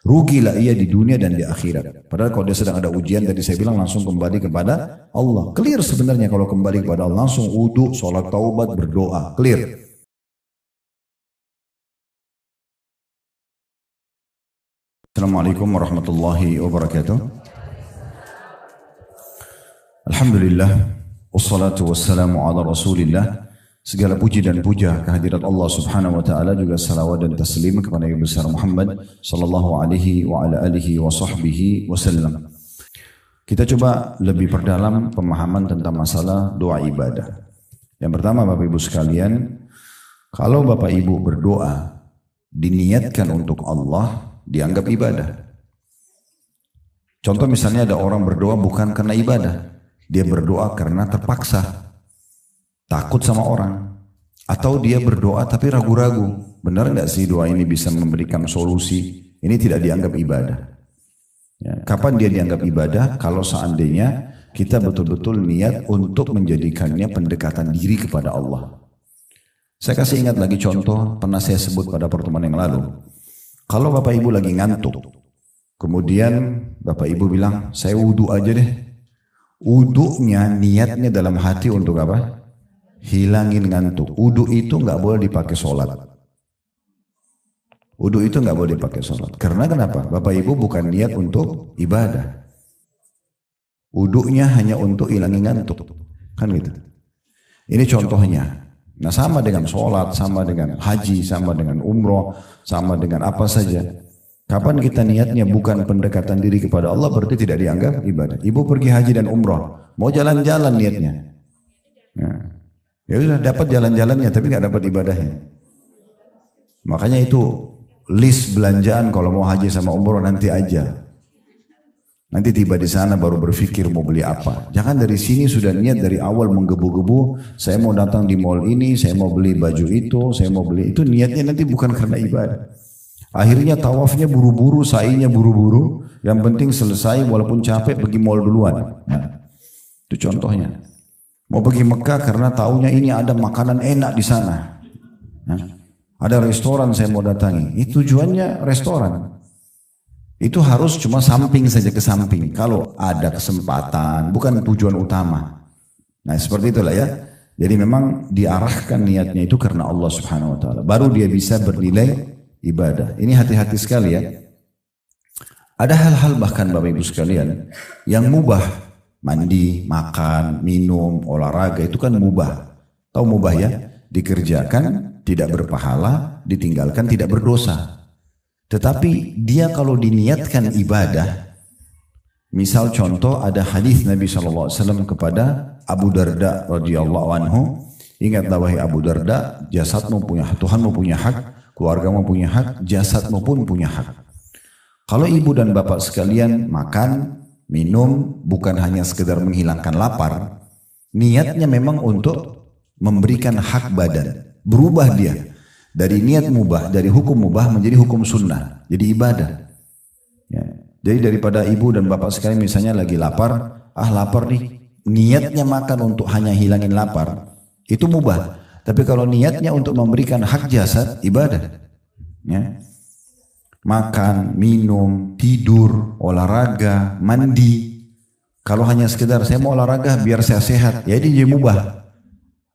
Rugilah ia di dunia dan di akhirat. Padahal kalau dia sedang ada ujian, tadi saya bilang langsung kembali kepada Allah. Clear sebenarnya kalau kembali kepada Allah. Langsung wudu, sholat taubat, berdoa. Clear. Assalamualaikum warahmatullahi wabarakatuh. Alhamdulillah. Wassalatu wassalamu ala rasulillah. Segala puji dan puja kehadirat Allah subhanahu wa ta'ala, juga salawat dan taslim kepada Nabi besar Muhammad sallallahu alaihi wa ala alihi wa sahbihi wasallam. Kita coba lebih perdalam pemahaman tentang masalah doa ibadah. Yang pertama, Bapak Ibu sekalian, kalau Bapak Ibu berdoa diniatkan untuk Allah, dianggap ibadah. Contoh misalnya ada orang berdoa bukan karena ibadah, dia berdoa karena terpaksa, takut sama orang, atau dia berdoa tapi ragu-ragu, benar nggak sih doa ini bisa memberikan solusi? Ini tidak dianggap ibadah. Ya, kapan dia dianggap ibadah? Kalau seandainya kita betul-betul niat untuk menjadikannya pendekatan diri kepada Allah. Saya kasih ingat lagi contoh, pernah saya sebut pada pertemuan yang lalu. Kalau Bapak Ibu lagi ngantuk, kemudian Bapak Ibu bilang, saya wudhu aja deh. Wudhunya niatnya dalam hati untuk apa? Hilangin ngantuk. Wudhu itu nggak boleh dipakai sholat. Wudhu itu nggak boleh dipakai sholat. Karena kenapa? Bapak Ibu bukan niat untuk ibadah. Wudhunya hanya untuk hilangin ngantuk. Kan gitu. Ini contohnya. Nah, sama dengan sholat, sama dengan haji, sama dengan umroh, sama dengan apa saja. Kapan kita niatnya bukan pendekatan diri kepada Allah, berarti tidak dianggap ibadah. Ibu pergi haji dan umroh, mau jalan-jalan niatnya. Ya sudah, dapat jalan-jalannya tapi nggak dapat ibadahnya. Makanya itu list belanjaan kalau mau haji sama umroh nanti aja. Nanti tiba di sana baru berpikir mau beli apa. Jangan dari sini sudah niat dari awal menggebu-gebu. Saya mau datang di mall ini, saya mau beli baju itu, saya mau beli itu. Niatnya nanti bukan karena ibadah. Akhirnya tawafnya buru-buru, sa'inya buru-buru. Yang penting selesai walaupun capek pergi mall duluan. Nah, itu contohnya. Mau pergi Mekah karena taunya ini ada makanan enak di sana. Nah, ada restoran saya mau datangi. Itu tujuannya restoran. Itu harus cuma samping saja, ke samping. Kalau ada kesempatan, bukan tujuan utama. Nah, seperti itulah ya. Jadi memang diarahkan niatnya itu karena Allah Subhanahu wa taala. Baru dia bisa bernilai ibadah. Ini hati-hati sekali ya. Ada hal-hal bahkan Bapak Ibu sekalian yang mubah. Mandi, makan, minum, olahraga itu kan mubah. Tahu mubah ya? Dikerjakan tidak berpahala, ditinggalkan tidak berdosa. Tetapi dia kalau diniatkan ibadah, misal contoh ada hadis Nabi SAW kepada Abu Darda radhiyallahu anhu, ingatlah wahai Abu Darda, jasadmu punya hak, Tuhanmu punya hak, keluargamu punya hak, jasadmu pun punya hak. Kalau ibu dan bapak sekalian makan, minum bukan hanya sekedar menghilangkan lapar, niatnya memang untuk memberikan hak badan. Berubah dia. Dari niat mubah, dari hukum mubah menjadi hukum sunnah. Jadi ibadah. Ya. Jadi daripada ibu dan bapak sekalian misalnya lagi lapar, lapar nih. Niatnya makan untuk hanya hilangin lapar, itu mubah. Tapi kalau niatnya untuk memberikan hak jasad, ibadah. Ya. Makan, minum, tidur, olahraga, mandi. Kalau hanya sekedar saya mau olahraga biar saya sehat, ya ini jadi mubah.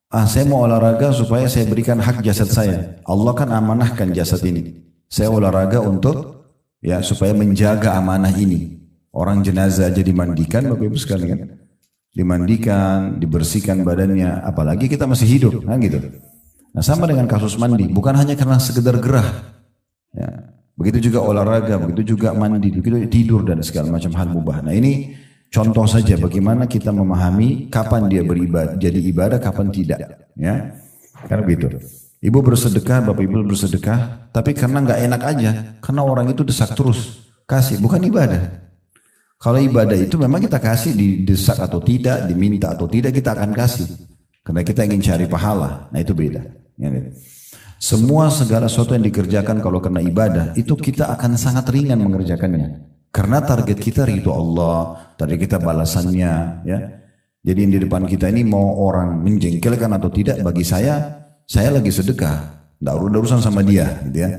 Saya mau olahraga supaya saya berikan hak jasad saya. Allah kan amanahkan jasad ini. Saya olahraga untuk ya supaya menjaga amanah ini. Orang jenazah aja dimandikan, Bapak Ibu sekalian. Dimandikan, dibersihkan badannya, apalagi kita masih hidup, kan gitu. Nah, sama dengan kasus mandi, bukan hanya karena sekedar gerah. Ya. Begitu juga olahraga, begitu juga mandi, begitu tidur dan segala macam hal mubah. Nah, ini contoh saja bagaimana kita memahami kapan dia beribadah, jadi ibadah, kapan tidak. Ya, karena begitu. Ibu bersedekah, bapak ibu bersedekah, tapi karena nggak enak aja, karena orang itu desak terus, kasih, bukan ibadah. Kalau ibadah itu memang kita kasih, didesak atau tidak, diminta atau tidak, kita akan kasih. Karena kita ingin cari pahala, nah itu beda. Ya, semua segala sesuatu yang dikerjakan kalau karena ibadah, itu kita akan sangat ringan mengerjakannya. Karena target kita ridho Allah, target kita balasannya. Ya. Jadi yang di depan kita ini mau orang menjengkelkan atau tidak, bagi saya lagi sedekah. Tidak ada urusan sama dia. Gitu ya.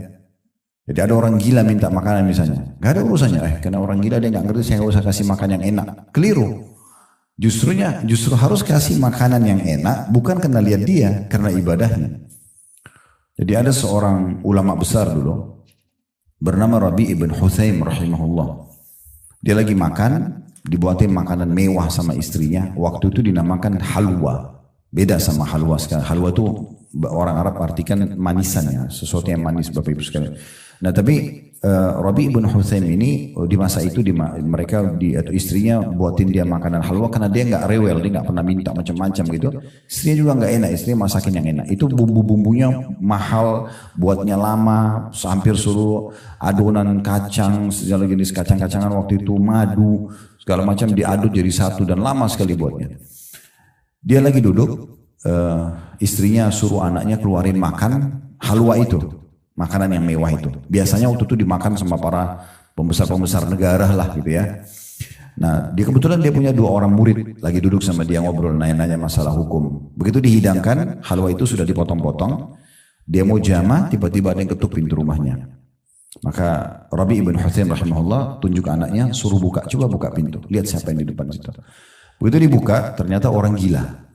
Jadi ada orang gila minta makanan misalnya, gak ada urusannya. Karena orang gila dia nggak ngerti, saya nggak usah kasih makan yang enak. Keliru. Justru harus kasih makanan yang enak, bukan karena lihat dia, karena ibadahnya. Jadi ada seorang ulama besar dulu, bernama Rabi ibn Huthaim rahimahullah. Dia lagi makan, dibuatin makanan mewah sama istrinya. Waktu itu dinamakan halwa. Beda sama halwa sekarang. Halwa itu orang Arab artikan manisan ya, sesuatu yang manis Bapak Ibu sekalian. Nah tapi Rabi ibn Huthaim ini di masa itu atau istrinya buatin dia makanan halwa karena dia nggak rewel, dia nggak pernah minta macam-macam gitu. Istrinya juga nggak enak, istrinya masakin yang enak. Itu bumbu-bumbunya mahal, buatnya lama, hampir suruh adonan kacang, segala jenis kacang-kacangan waktu itu, madu, segala macam diaduk jadi satu dan lama sekali buatnya. Dia lagi duduk, istrinya suruh anaknya keluarin makan halwa itu. Makanan yang mewah itu. Biasanya waktu itu dimakan sama para pembesar-pembesar negara lah gitu ya. Nah, kebetulan dia punya 2 orang murid lagi duduk sama dia ngobrol nanya-nanya masalah hukum. Begitu dihidangkan, halwa itu sudah dipotong-potong. Dia mau jamah, tiba-tiba ada yang ketuk pintu rumahnya. Maka Rabi ibn Huthaim rahimahullah tunjuk anaknya, suruh buka, coba buka pintu. Lihat siapa yang di depan situ. Begitu dibuka, ternyata orang gila.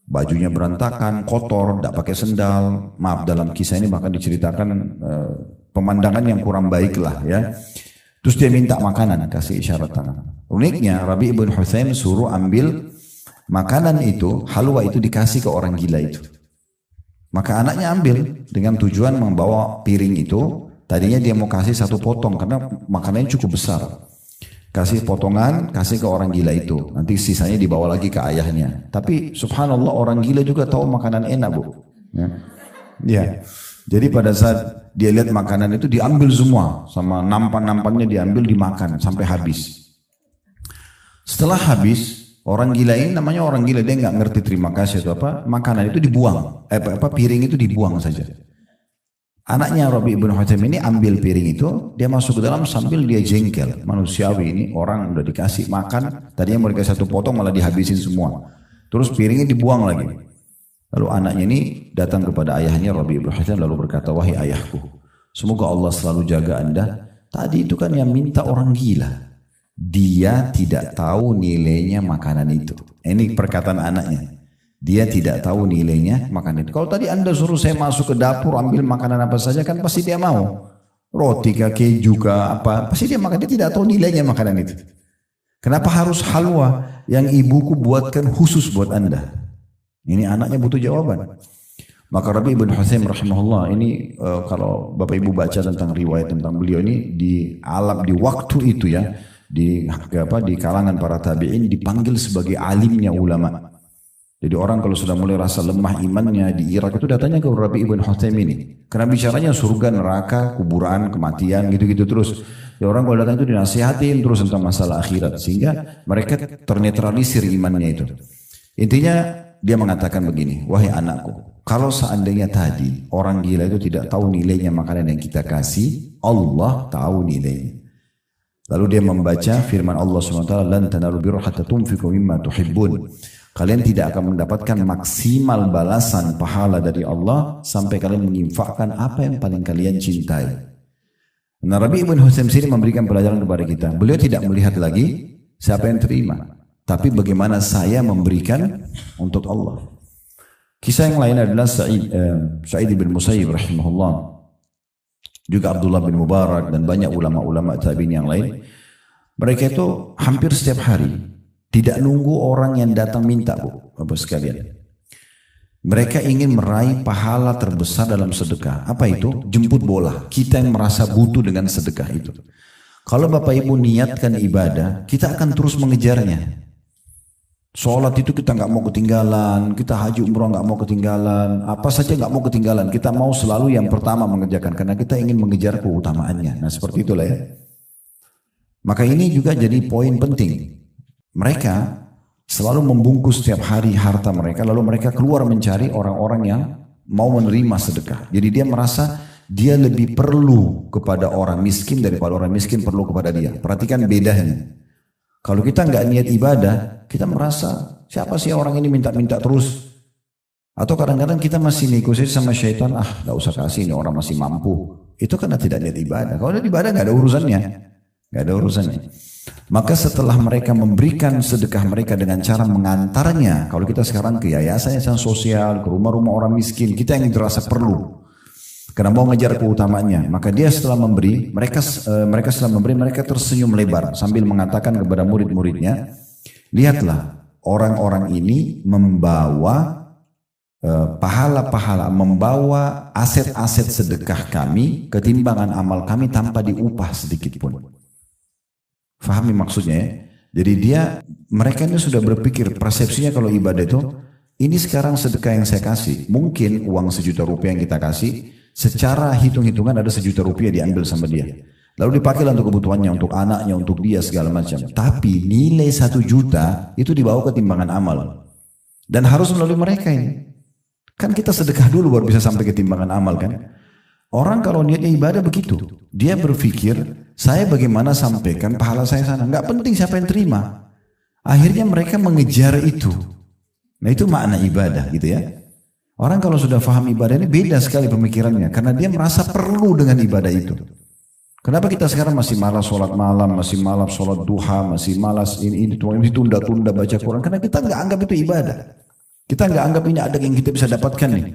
Bajunya berantakan, kotor, tidak pakai sendal. Maaf, dalam kisah ini bahkan diceritakan pemandangan yang kurang baik lah ya. Terus dia minta makanan, kasih isyarat tangan. Uniknya Rabi ibn Huthaim suruh ambil makanan itu, halwa itu dikasih ke orang gila itu. Maka anaknya ambil dengan tujuan membawa piring itu. Tadinya dia mau kasih 1 potong karena makanannya cukup besar. Kasih potongan, kasih ke orang gila itu. Nanti sisanya dibawa lagi ke ayahnya. Tapi subhanallah orang gila juga tahu makanan enak bu. Ya. Jadi pada saat dia lihat makanan itu diambil semua. Sama nampan-nampannya diambil dimakan sampai habis. Setelah habis, orang gila ini namanya orang gila. Dia nggak ngerti terima kasih atau apa. Makanan itu dibuang. Piring itu dibuang saja. Anaknya Rabi ibn Huthaim ini ambil piring itu, dia masuk ke dalam sambil dia jengkel. Manusiawi ini orang udah dikasih makan, tadinya mau dikasih 1 potong malah dihabisin semua. Terus piringnya dibuang lagi. Lalu anaknya ini datang kepada ayahnya Rabi ibn Huthaim lalu berkata, wahai ayahku, semoga Allah selalu jaga anda. Tadi itu kan yang minta orang gila. Dia tidak tahu nilainya makanan itu. Ini perkataan anaknya. Dia tidak tahu nilainya makanan itu. Kalau tadi anda suruh saya masuk ke dapur ambil makanan apa saja kan pasti dia mau. Roti kah, keju kah, apa. Pasti dia makan. Dia tidak tahu nilainya makanan itu. Kenapa harus halwa yang ibuku buatkan khusus buat anda? Ini anaknya butuh jawaban. Maka Rabi ibn Huthaim rahimahullah ini kalau Bapak Ibu baca tentang riwayat tentang beliau ini di waktu itu ya. Di kalangan para tabi'in dipanggil sebagai alimnya ulama. Jadi orang kalau sudah mulai rasa lemah imannya di Irak itu datanya ke Rabi ibn Huthaim ini. Karena bicaranya surga, neraka, kuburan, kematian gitu-gitu terus. Ya orang kalau datang itu dinasihatin terus tentang masalah akhirat. Sehingga mereka ternetralisir imannya itu. Intinya dia mengatakan begini, wahai anakku, kalau seandainya tadi orang gila itu tidak tahu nilainya makanan yang kita kasih, Allah tahu nilainya. Lalu dia membaca firman Allah SWT, lan tanalu birra hatta tunfiqu mimma tuhibbun. Kalian tidak akan mendapatkan maksimal balasan pahala dari Allah sampai kalian menginfakkan apa yang paling kalian cintai. Nah, Rabi ibn Huthaim sini memberikan pelajaran kepada kita. Beliau tidak melihat lagi siapa yang terima, tapi bagaimana saya memberikan untuk Allah. Kisah yang lain adalah Sa'id bin Musayyib rahimahullah, juga Abdullah bin Mubarak dan banyak ulama-ulama tabi'in yang lain. Mereka itu hampir setiap hari tidak nunggu orang yang datang minta bu, Bapak sekalian. Mereka ingin meraih pahala terbesar dalam sedekah. Apa itu? Jemput bola. Kita yang merasa butuh dengan sedekah itu. Kalau Bapak Ibu niatkan ibadah, kita akan terus mengejarnya. Sholat itu kita nggak mau ketinggalan, kita haji umroh nggak mau ketinggalan, apa saja nggak mau ketinggalan. Kita mau selalu yang pertama mengerjakan karena kita ingin mengejar keutamaannya. Nah seperti itulah ya. Maka ini juga jadi poin penting. Mereka selalu membungkus setiap hari harta mereka, lalu mereka keluar mencari orang-orang yang mau menerima sedekah. Jadi dia merasa dia lebih perlu kepada orang miskin daripada orang miskin perlu kepada dia. Perhatikan bedanya. Kalau kita nggak niat ibadah, kita merasa siapa sih orang ini minta-minta terus? Atau kadang-kadang kita masih negosiasi sama syaitan, nggak usah kasih ini orang masih mampu. itu karena tidak niat ibadah. Kalau niat ibadah nggak ada urusannya, nggak ada urusannya. Maka setelah mereka memberikan sedekah mereka dengan cara mengantarnya, kalau kita sekarang ke yayasan sosial, ke rumah-rumah orang miskin, kita yang dirasa perlu, karena mau ngejar keutamaannya, maka dia setelah memberi, mereka setelah memberi, mereka tersenyum lebar sambil mengatakan kepada murid-muridnya, lihatlah orang-orang ini membawa pahala-pahala, membawa aset-aset sedekah kami, ketimbangan amal kami tanpa diupah sedikit pun. Fahami maksudnya ya? Jadi mereka ini sudah berpikir, persepsinya kalau ibadah itu, ini sekarang sedekah yang saya kasih, mungkin uang 1 juta rupiah yang kita kasih, secara hitung-hitungan ada 1 juta rupiah diambil sama dia. Lalu dipakailah untuk kebutuhannya, untuk anaknya, untuk dia segala macam. Tapi nilai 1 juta itu dibawa ke timbangan amal. Dan harus melalui mereka ini. Kan kita sedekah dulu baru bisa sampai ke timbangan amal kan. Orang kalau niatnya ibadah begitu. Dia berpikir, saya bagaimana sampaikan pahala saya sana. Nggak penting siapa yang terima. Akhirnya mereka mengejar itu. Nah itu makna ibadah gitu ya. Orang kalau sudah paham ibadah ini beda sekali pemikirannya. Karena dia merasa perlu dengan ibadah itu. Kenapa kita sekarang masih malas sholat malam, masih malas sholat duha, masih malas ini tunda-tunda baca Quran. Karena kita nggak anggap itu ibadah. Kita nggak anggap ini ada yang kita bisa dapatkan nih.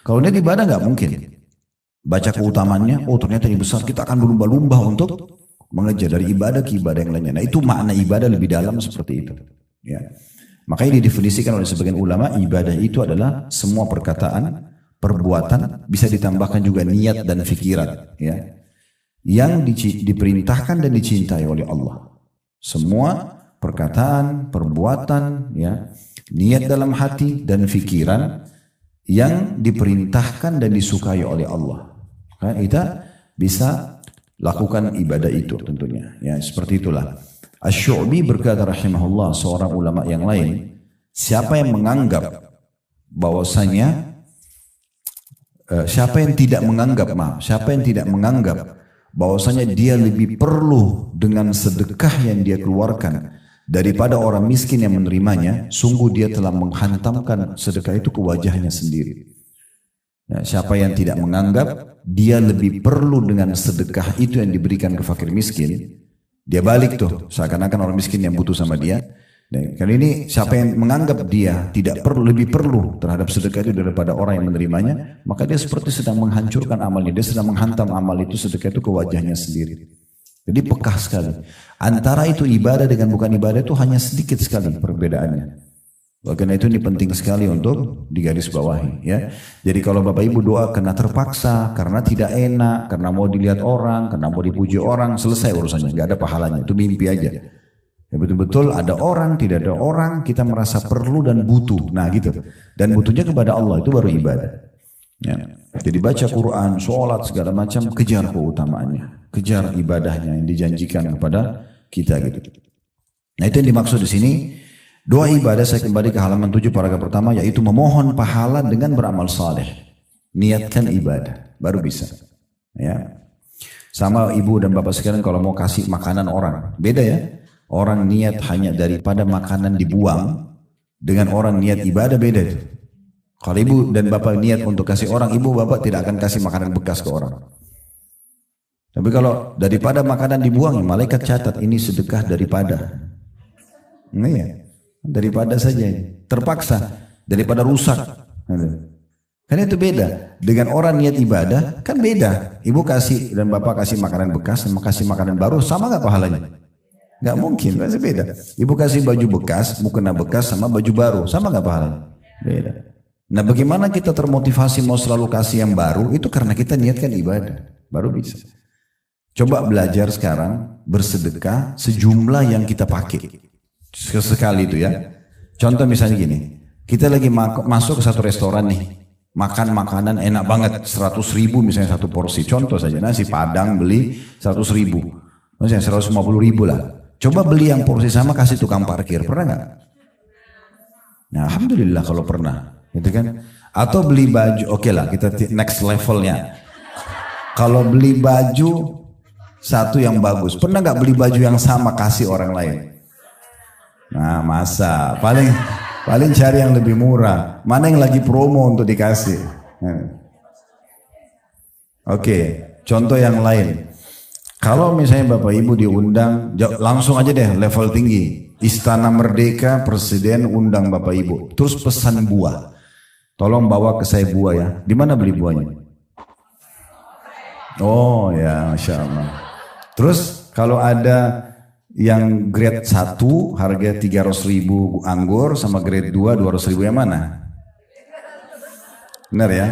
Kalau ini ibadah nggak mungkin. Baca keutamaannya, oh ternyata ini besar, kita akan berlumba-lumba untuk mengejar dari ibadah ke ibadah yang lainnya. Nah itu makna ibadah lebih dalam seperti itu. Ya. Makanya didefinisikan oleh sebagian ulama, ibadah itu adalah semua perkataan, perbuatan, bisa ditambahkan juga niat dan fikiran. Ya. Yang diperintahkan dan dicintai oleh Allah. Semua perkataan, perbuatan, ya, niat dalam hati dan fikiran yang diperintahkan dan disukai oleh Allah. Kita bisa lakukan ibadah itu tentunya. Ya, seperti itulah. Asy-Syu'bi berkata rahimahullah, seorang ulama yang lain, siapa yang menganggap bahwasanya siapa yang tidak menganggap bahwasanya dia lebih perlu dengan sedekah yang dia keluarkan daripada orang miskin yang menerimanya, sungguh dia telah menghantamkan sedekah itu ke wajahnya sendiri. Ya, siapa yang tidak menganggap dia lebih perlu dengan sedekah itu yang diberikan ke fakir miskin, dia balik tuh, seakan-akan orang miskin yang butuh sama dia. Dan kali ini siapa yang menganggap dia tidak perlu, lebih perlu terhadap sedekah itu daripada orang yang menerimanya, maka dia seperti sedang menghancurkan amalnya, dia sedang menghantam amal itu, sedekah itu ke wajahnya sendiri. Jadi pekah sekali. Antara itu ibadah dengan bukan ibadah itu hanya sedikit sekali perbedaannya. Karena itu ini penting sekali untuk digarisbawahi. Ya. Jadi kalau Bapak Ibu doa karena terpaksa, karena tidak enak, karena mau dilihat orang, karena mau dipuji orang, selesai urusannya, nggak ada pahalanya. Itu mimpi aja. Ya, betul-betul ada orang, tidak ada orang, kita merasa perlu dan butuh. Nah gitu. Dan butuhnya kepada Allah, itu baru ibadah. Ya. Jadi baca Quran, sholat, segala macam, kejar keutamaannya. Kejar ibadahnya yang dijanjikan kepada kita gitu. Nah itu yang dimaksud di sini. Doa ibadah, saya kembali ke halaman 7 paragraf pertama, yaitu memohon pahala dengan beramal saleh. Niatkan ibadah, baru bisa. Ya. Sama ibu dan bapak sekalian kalau mau kasih makanan orang, beda ya. Orang niat hanya daripada makanan dibuang, dengan orang niat ibadah beda itu. Kalau ibu dan bapak niat untuk kasih orang, ibu bapak tidak akan kasih makanan bekas ke orang. Tapi kalau daripada makanan dibuang, malaikat catat ini sedekah daripada. Nah ya. Daripada saja, terpaksa, daripada rusak. Karena itu beda. Dengan orang niat ibadah, kan beda. Ibu kasih dan bapak kasih makanan bekas, sama kasih makanan baru, sama gak pahalanya? Gak mungkin, pasti beda. Ibu kasih baju bekas, mukena bekas sama baju baru, sama gak pahalanya? Beda. Nah bagaimana kita termotivasi mau selalu kasih yang baru, itu karena kita niatkan ibadah, baru bisa. Coba belajar sekarang, bersedekah sejumlah yang kita pakai. Sesekali itu ya. Contoh misalnya gini, kita lagi masuk ke satu restoran nih, makan makanan enak banget, 100.000 misalnya satu porsi. Contoh saja, nasi padang beli 100.000, misalnya 150.000 lah. Coba beli yang porsi sama kasih tukang parkir, pernah nggak? Nah, alhamdulillah kalau pernah, gitu kan? Atau beli baju, oke lah kita next levelnya. Kalau beli baju satu yang bagus, pernah nggak beli baju yang sama kasih orang lain? Nah masa paling cari yang lebih murah, mana yang lagi promo untuk dikasih. Oke, Contoh yang lain. Kalau misalnya Bapak Ibu diundang, langsung aja deh level tinggi. Istana Merdeka, Presiden undang Bapak Ibu. Terus pesan buah. Tolong bawa ke saya buah ya. Di mana beli buahnya? Oh ya, Masya Allah. Terus kalau ada yang grade 1 harga 300.000 anggur sama grade 2 200.000 yang mana? Benar ya?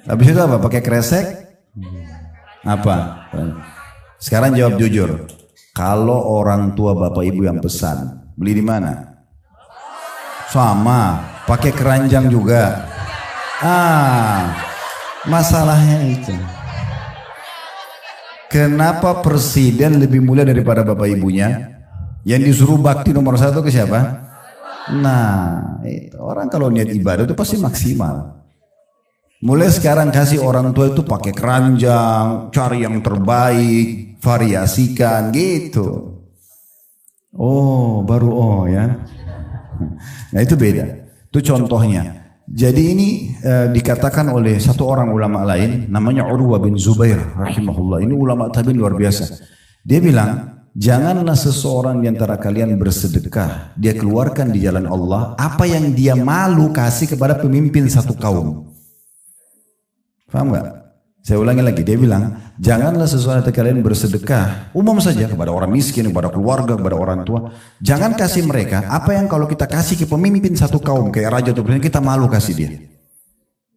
Habis itu apa? Pakai kresek? Apa? Sekarang jawab jujur. Kalau orang tua Bapak Ibu yang pesan, beli di mana? Sama, pakai keranjang juga. Masalahnya itu. Kenapa presiden lebih mulia daripada Bapak Ibunya? Yang disuruh bakti nomor 1 ke siapa? Nah, itu. Orang kalau niat ibadah itu pasti maksimal. Mulai sekarang kasih orang tua itu pakai keranjang, cari yang terbaik, variasikan gitu. Oh, baru ya. Nah itu beda. Itu contohnya. Jadi ini dikatakan oleh satu orang ulama lain, namanya Urwah bin Zubair rahimahullah. Ini ulama tabi'in luar biasa. Dia bilang, janganlah seseorang di antara kalian bersedekah, dia keluarkan di jalan Allah apa yang dia malu kasih kepada pemimpin satu kaum. Paham gak? Saya ulangi lagi, dia bilang, janganlah seseorang dari kalian bersedekah, umum saja kepada orang miskin, kepada keluarga, kepada orang tua. Jangan kasih mereka apa yang kalau kita kasih ke pemimpin satu kaum, kayak raja atau presiden, kita malu kasih dia.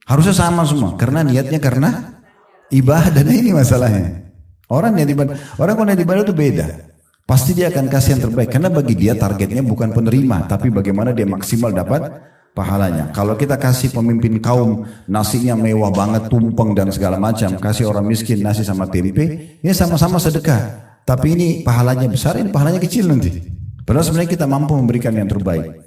Harusnya sama semua, karena niatnya karena ibadah. Ini masalahnya. Orang kalau niat ibadah itu beda. Pasti dia akan kasih yang terbaik, karena bagi dia targetnya bukan penerima, tapi bagaimana dia maksimal dapat pahalanya. Kalau kita kasih pemimpin kaum nasinya mewah banget, tumpeng dan segala macam, kasih orang miskin nasi sama tempe, ini sama-sama sedekah. Tapi ini pahalanya besar, ini pahalanya kecil nanti. Padahal sebenarnya kita mampu memberikan yang terbaik.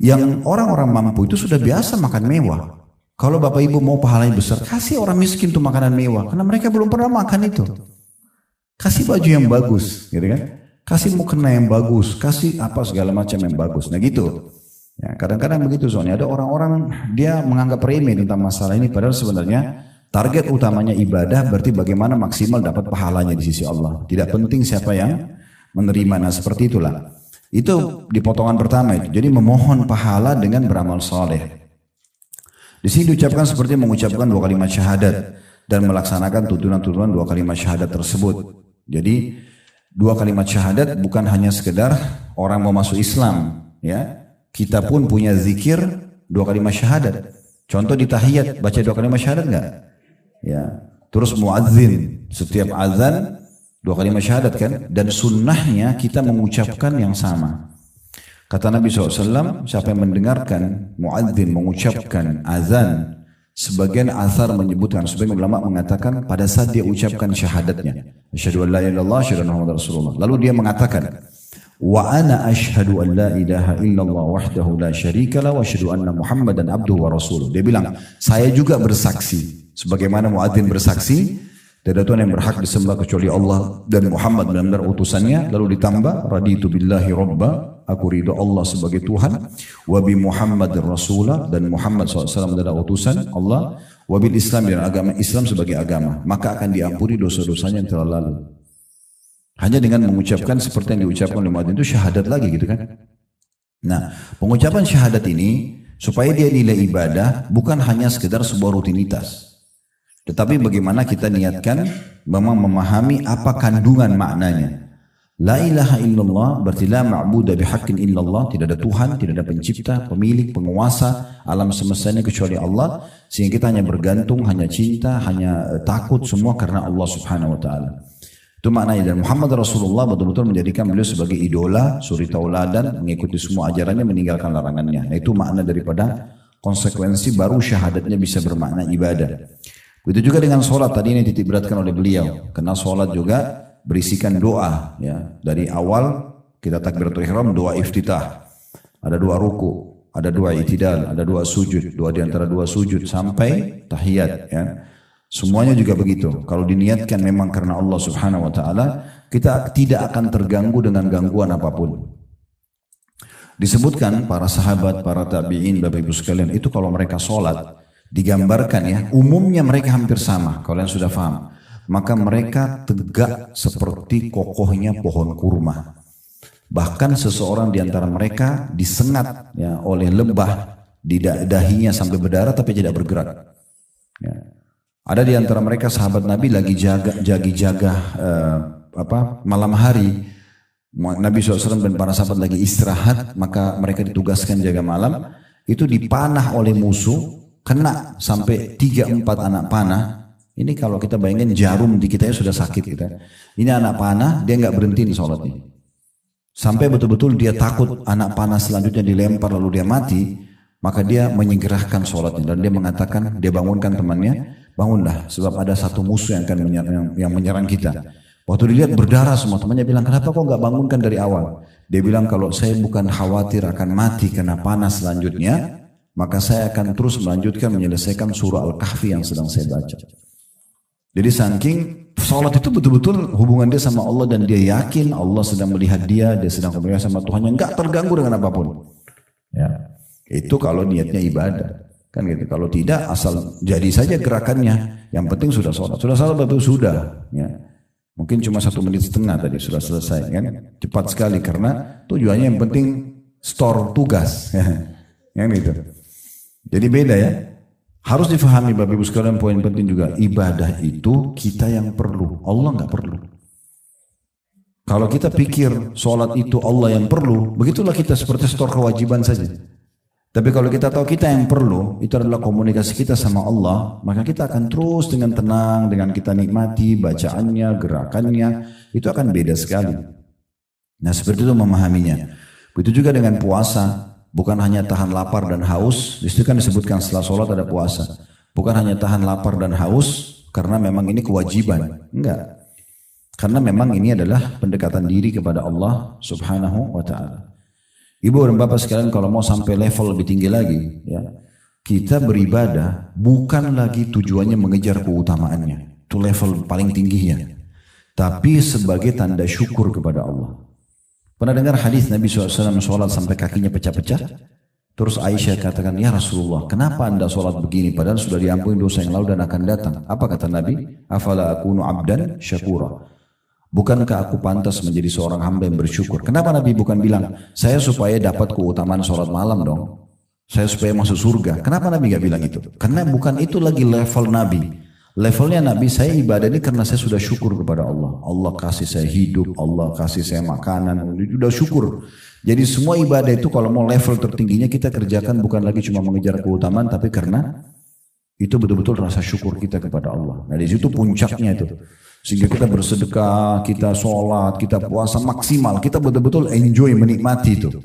Yang orang-orang mampu itu sudah biasa makan mewah. Kalau Bapak Ibu mau pahalanya besar, kasih orang miskin tuh makanan mewah, karena mereka belum pernah makan itu. Kasih baju yang bagus, gitu kan? Kasih mukena yang bagus, kasih apa segala macam yang bagus. Nah gitu. Ya, kadang-kadang begitu soalnya ada orang-orang dia menganggap remeh tentang masalah ini, padahal sebenarnya target utamanya ibadah, berarti bagaimana maksimal dapat pahalanya di sisi Allah. Tidak penting siapa yang menerima. Nah seperti itulah. Itu di potongan pertama itu. Jadi memohon pahala dengan beramal soleh. Di sini diucapkan seperti mengucapkan 2 kalimat syahadat dan melaksanakan tuntunan-tuntunan 2 kalimat syahadat tersebut. Jadi 2 kalimat syahadat bukan hanya sekedar orang mau masuk Islam, ya. Kita pun punya zikir 2 kalimat syahadat. Contoh di tahiyat baca 2 kalimat syahadat enggak? Ya. Terus muadzin setiap azan 2 kalimat syahadat kan? Dan sunnahnya kita mengucapkan yang sama. Kata Nabi SAW, siapa yang mendengarkan muadzin mengucapkan azan, sebagian asar menyebutkan, sebagian ulama mengatakan pada saat dia ucapkan syahadatnya, asyhadu an la ilaha illallah, asyhadu anna muhammadar rasulullah. Lalu dia mengatakan, wa ana ashhadu an la ilaha illallah wahdahu la syarikalah wa asyhadu anna muhammadan abduhu wa rasuluh. Dia bilang, saya juga bersaksi sebagaimana muadzin bersaksi tidak ada Tuhan yang berhak disembah kecuali Allah dan Muhammad benar-benar utusannya. Lalu ditambah, raditu billahi robba, aku ridho Allah sebagai Tuhan, wa bi Muhammadir rasulah, dan Muhammad SAW adalah utusan Allah, wa bil Islam, dan agama Islam sebagai agama, maka akan diampuni dosa-dosanya yang telah lalu. Hanya dengan mengucapkan seperti yang diucapkan oleh muadzin itu syahadat lagi gitu kan. Nah, pengucapan syahadat ini supaya dia nilai ibadah bukan hanya sekedar sebuah rutinitas. Tetapi bagaimana kita niatkan memang memahami apa kandungan maknanya. La ilaha illallah berarti la ma'budu bihaqqin illallah, tidak ada Tuhan, tidak ada pencipta, pemilik, penguasa alam semesta ini kecuali Allah, sehingga kita hanya bergantung, hanya cinta, hanya takut semua karena Allah Subhanahu wa taala. Itu maknanya. Dan Muhammad Rasulullah betul-betul menjadikan beliau sebagai idola, suri tauladan, mengikuti semua ajarannya, meninggalkan larangannya. Nah, itu makna daripada konsekuensi baru syahadatnya bisa bermakna ibadah. Begitu juga dengan sholat tadi ini titik beratkan oleh beliau. Karena sholat juga berisikan doa. Ya. Dari awal kita takbiratul ihram, doa iftitah. Ada 2 ruku, ada 2 i'tidal, ada 2 sujud. 2 di antara 2 sujud sampai tahiyat. Ya. Semuanya juga begitu. Kalau diniatkan memang karena Allah Subhanahu wa taala, kita tidak akan terganggu dengan gangguan apapun. Disebutkan para sahabat, para tabi'in, Bapak Ibu sekalian, itu kalau mereka sholat, digambarkan ya, umumnya mereka hampir sama, kalian sudah paham. maka mereka tegak seperti kokohnya pohon kurma. Bahkan seseorang di antara mereka disengat ya, oleh lebah di dahinya sampai berdarah tapi tidak bergerak. Ya. Ada di antara mereka sahabat Nabi lagi jaga malam hari. Nabi SAW dan para sahabat lagi istirahat, maka mereka ditugaskan jaga malam. Itu dipanah oleh musuh, kena sampai 3-4 anak panah. Ini kalau kita bayangin jarum di kita sudah sakit kita. Ini anak panah, dia nggak berhenti sholatnya. Sampai betul-betul dia takut anak panah selanjutnya dilempar lalu dia mati, maka dia menyegerakan sholatnya dan dia mengatakan, dia bangunkan temannya, bangunlah sebab ada satu musuh yang akan menyerang kita. Waktu dilihat berdarah semua, temannya bilang, kenapa kau nggak bangunkan dari awal? Dia bilang, kalau saya bukan khawatir akan mati karena panah selanjutnya, maka saya akan terus melanjutkan menyelesaikan surah Al-Kahfi yang sedang saya baca. Jadi saking sholat itu betul-betul hubungan dia sama Allah dan dia yakin Allah sedang melihat dia sedang komunikasi sama Tuhan yang nggak terganggu dengan apapun. Ya, itu kalau niatnya ibadah, kan gitu. Kalau tidak asal jadi saja gerakannya, yang penting sudah sholat betul sudah. Ya, mungkin cuma 1,5 menit tadi sudah selesai, kan? Cepat sekali karena tujuannya yang penting store tugas, yang itu. Jadi beda ya. Harus difahami Bapak Ibu sekalian, poin penting juga, ibadah itu kita yang perlu, Allah nggak perlu. Kalau kita pikir sholat itu Allah yang perlu, begitulah kita seperti stor kewajiban saja. Tapi kalau kita tahu kita yang perlu, itu adalah komunikasi kita sama Allah, maka kita akan terus dengan tenang, dengan kita nikmati bacaannya, gerakannya, itu akan beda sekali. Nah seperti itu memahaminya. Begitu juga dengan puasa. Bukan hanya tahan lapar dan haus, disitu kan disebutkan setelah sholat ada puasa. Bukan hanya tahan lapar dan haus, karena memang ini kewajiban. Enggak. Karena memang ini adalah pendekatan diri kepada Allah subhanahu wa ta'ala. Ibu dan bapak sekalian, kalau mau sampai level lebih tinggi lagi, ya, kita beribadah bukan lagi tujuannya mengejar keutamaannya. Itu level paling tingginya. Tapi sebagai tanda syukur kepada Allah. Pernah dengar hadis Nabi SAW sholat sampai kakinya pecah-pecah? Terus Aisyah katakan, ya Rasulullah, kenapa anda sholat begini? Padahal sudah diampuni dosa yang lalu dan akan datang. Apa kata Nabi? Afala akunu abdan syakura. Bukankah aku pantas menjadi seorang hamba yang bersyukur? Kenapa Nabi bukan bilang, saya supaya dapat keutamaan sholat malam dong? Saya supaya masuk surga. Kenapa Nabi gak bilang itu? Karena bukan itu lagi level Nabi. Levelnya Nabi, saya ibadah ini karena saya sudah syukur kepada Allah. Allah kasih saya hidup, Allah kasih saya makanan, sudah syukur. Jadi semua ibadah itu kalau mau level tertingginya kita kerjakan bukan lagi cuma mengejar keutamaan, tapi karena itu betul-betul rasa syukur kita kepada Allah. Nah di situ puncaknya itu. Sehingga kita bersedekah, kita sholat, kita puasa maksimal, kita betul-betul enjoy, menikmati itu.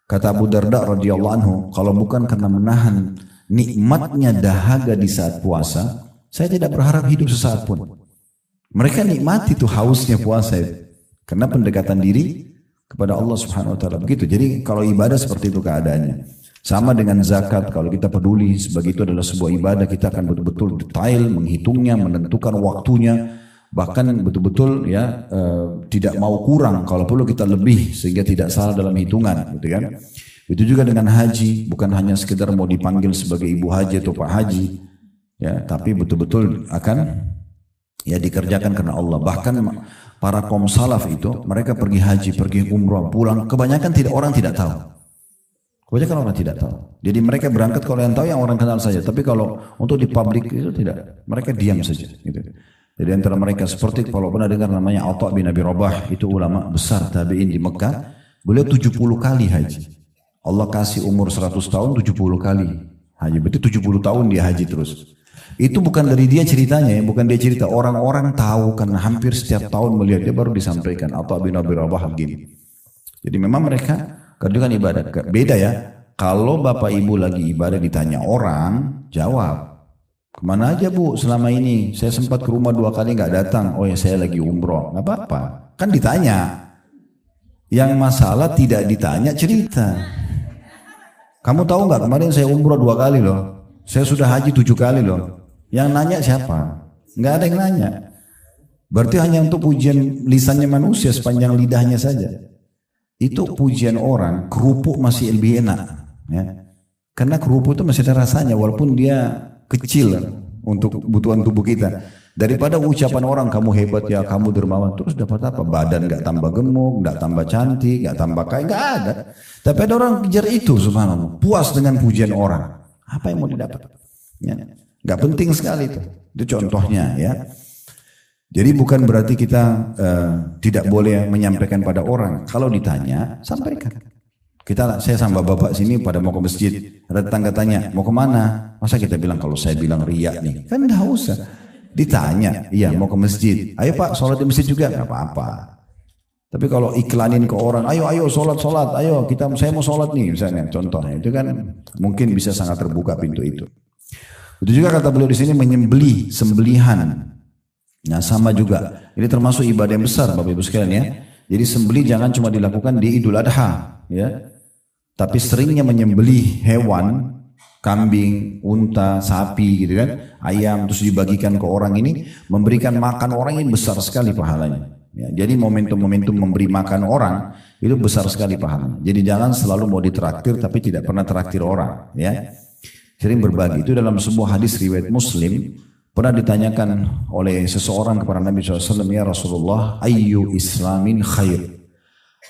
Kata Abu Darda radhiyallahu anhu, kalau bukan karena menahan nikmatnya dahaga di saat puasa, saya tidak berharap hidup sesaat pun. Mereka nikmati tuh hausnya puasa itu. Karena pendekatan diri kepada Allah subhanahu wa ta'ala. Begitu. Jadi kalau ibadah seperti itu keadaannya. Sama dengan zakat. Kalau kita peduli sebagai itu adalah sebuah ibadah, kita akan betul-betul detail menghitungnya, menentukan waktunya. Bahkan betul-betul ya tidak mau kurang. Kalau perlu kita lebih sehingga tidak salah dalam hitungan. Gitu kan. Itu juga dengan haji. Bukan hanya sekedar mau dipanggil sebagai ibu haji atau pak haji. Ya, tapi betul-betul akan ya dikerjakan karena Allah. Bahkan para kaum salaf itu mereka pergi haji, pergi umrah, pulang kebanyakan orang tidak tahu. Kebanyakan orang tidak tahu. Jadi mereka berangkat kalau yang tahu yang orang kenal saja. Tapi kalau untuk di publik itu tidak, mereka diam saja. Gitu. Jadi antara mereka seperti kalau pernah dengar namanya Atha bin Abi Rabah, itu ulama besar tabi'in di Mekah. Beliau 70 kali haji. Allah kasih umur 100 tahun 70 kali haji. Berarti 70 tahun dia haji terus. Itu bukan dari dia ceritanya ya, bukan dia cerita. Orang-orang tahu karena hampir setiap tahun melihat dia baru disampaikan. Atha bin Abi Rabah begini. Jadi memang mereka kerjakan ibadah. Beda ya. Kalau bapak ibu lagi ibadah ditanya orang, jawab. Kemana aja bu selama ini? Saya sempat ke rumah 2 kali nggak datang. Oh ya saya lagi umroh. Nggak apa-apa. Kan ditanya. Yang masalah tidak ditanya cerita. Kamu tahu nggak kemarin saya umroh 2 kali loh. Saya sudah haji 7 kali loh. Yang nanya siapa? Nggak ada yang nanya. Berarti hanya untuk pujian lisannya manusia sepanjang lidahnya saja. Itu pujian orang, kerupuk masih lebih enak. Ya. Karena kerupuk itu masih ada rasanya walaupun dia kecil untuk kebutuhan tubuh kita. Daripada ucapan orang kamu hebat ya, kamu dermawan, terus dapat apa? Badan nggak tambah gemuk, nggak tambah cantik, nggak tambah kaya, nggak ada. Tapi ada orang kejar itu, subhanallah, puas dengan pujian orang. Apa yang mau didapat? Ya. Nggak penting sekali itu. Itu contohnya ya. Jadi bukan berarti kita tidak boleh menyampaikan pada orang. Kalau ditanya, sampaikan. Saya sama bapak sini pada mau ke masjid, ada tetangga tanya mau kemana? Masa kita bilang kalau saya bilang riya nih, kan nggak usah. Ditanya, iya mau ke masjid. Ayo pak, sholat di masjid juga, nggak apa-apa. Tapi kalau iklanin ke orang, ayo sholat, ayo saya mau sholat nih misalnya, contohnya itu kan mungkin bisa sangat terbuka pintu itu. Itu juga kata beliau di sini menyembelih, sembelihan. Nah sama juga, ini termasuk ibadah yang besar Bapak Ibu sekalian ya. Jadi sembelih jangan cuma dilakukan di Idul Adha, ya. Tapi seringnya menyembelih hewan, kambing, unta, sapi gitu kan, ayam terus dibagikan ke orang ini, memberikan makan orang ini besar sekali pahalanya. Ya, jadi momentum-momentum memberi makan orang itu besar sekali pahalanya. Jadi jangan selalu mau ditraktir tapi tidak pernah traktir orang. Ya, sering berbagi. Itu dalam sebuah hadis riwayat Muslim pernah ditanyakan oleh seseorang kepada Nabi SAW, ya Rasulullah, ayyu islamin khair?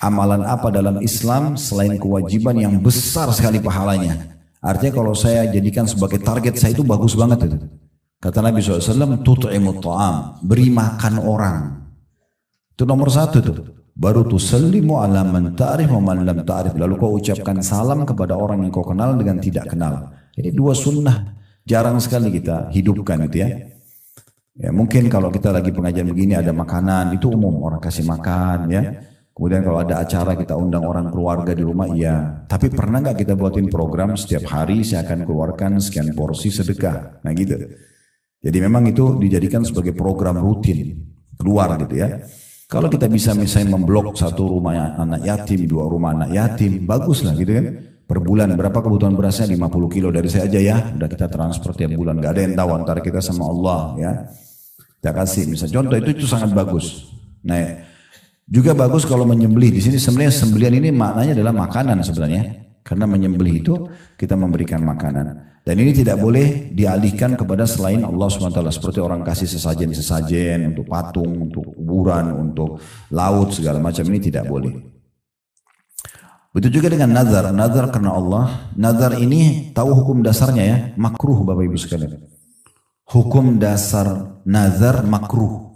Amalan apa dalam Islam selain kewajiban yang besar sekali pahalanya? Artinya kalau saya jadikan sebagai target saya itu bagus banget itu. Kata Nabi SAW, tut'imut ta'am, beri makan orang. Itu nomor satu tuh. Baru tusallimu ala man ta'rif wa man lam ta'rif. Lalu kau ucapkan salam kepada orang yang kau kenal dengan tidak kenal. Ini dua sunnah. Jarang sekali kita hidupkan itu ya. Ya mungkin kalau kita lagi pengajian begini ada makanan, itu umum orang kasih makan ya. Kemudian kalau ada acara kita undang orang keluarga di rumah, iya. Tapi pernah nggak kita buatin program setiap hari saya akan keluarkan sekian porsi sedekah. Nah gitu. Jadi memang itu dijadikan sebagai program rutin keluar gitu ya. Kalau kita bisa misalnya memblok satu rumah anak yatim, dua rumah anak yatim, bagus lah gitu kan. Per bulan berapa kebutuhan berasnya? 50 kilo dari saya aja ya. Udah kita transfer tiap bulan. Gak ada yang tahu antara kita sama Allah ya. Kita kasih misalnya contoh itu sangat bagus. Nah juga bagus kalau menyembelih. Di sini sebenarnya sembelihan ini maknanya adalah makanan sebenarnya. Karena menyembelih itu kita memberikan makanan. Dan ini tidak boleh dialihkan kepada selain Allah SWT. Seperti orang kasih sesajen untuk patung, untuk kuburan, untuk laut segala macam, ini tidak boleh. Begitu juga dengan nazar. Nazar karena Allah. Nazar ini tahu hukum dasarnya ya. Makruh Bapak Ibu sekalian. Hukum dasar nazar makruh.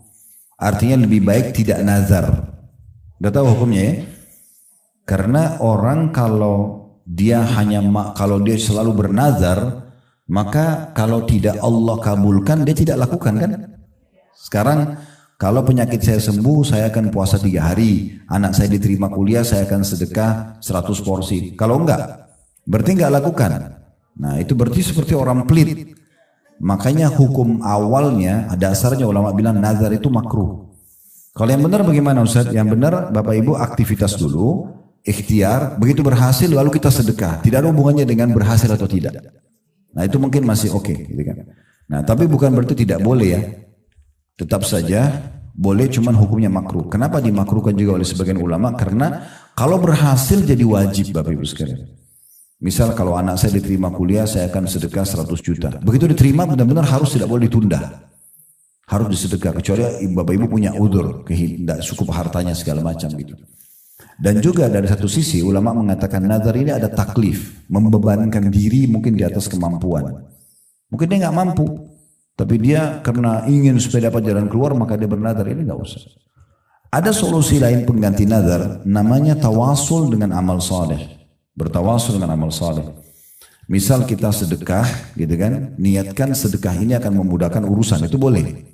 Artinya lebih baik tidak nazar. Udah tahu hukumnya ya? Karena orang kalau dia selalu bernazar, maka kalau tidak Allah kabulkan dia tidak lakukan kan? Sekarang kalau penyakit saya sembuh saya akan puasa 3 hari, anak saya diterima kuliah saya akan sedekah 100 porsi. Kalau enggak, berarti enggak lakukan. Nah itu berarti seperti orang pelit. Makanya hukum awalnya dasarnya ulama bilang nazar itu makruh. Kalau yang benar bagaimana Ustaz? Yang benar Bapak Ibu aktivitas dulu, ikhtiar, begitu berhasil lalu kita sedekah. Tidak ada hubungannya dengan berhasil atau tidak. Nah itu mungkin masih oke, gitu kan. Nah tapi bukan berarti tidak boleh ya. Tetap saja boleh, cuman hukumnya makruh. Kenapa dimakruhkan juga oleh sebagian ulama? Karena kalau berhasil jadi wajib Bapak Ibu sekalian. Misal kalau anak saya diterima kuliah saya akan sedekah 100 juta. Begitu diterima benar-benar harus tidak boleh ditunda. Harus disedekah, kecuali Bapak Ibu punya udzur, tidak cukup hartanya segala macam gitu. Dan juga dari satu sisi ulama mengatakan nazar ini ada taklif, membebankan diri mungkin di atas kemampuan. Mungkin dia nggak mampu, tapi dia karena ingin supaya dapat jalan keluar maka dia bernazar, ini nggak usah. Ada solusi lain pengganti nazar, namanya tawasul dengan amal saleh. Bertawasul dengan amal saleh. Misal kita sedekah, gitu kan? Niatkan sedekah ini akan memudahkan urusan, itu boleh.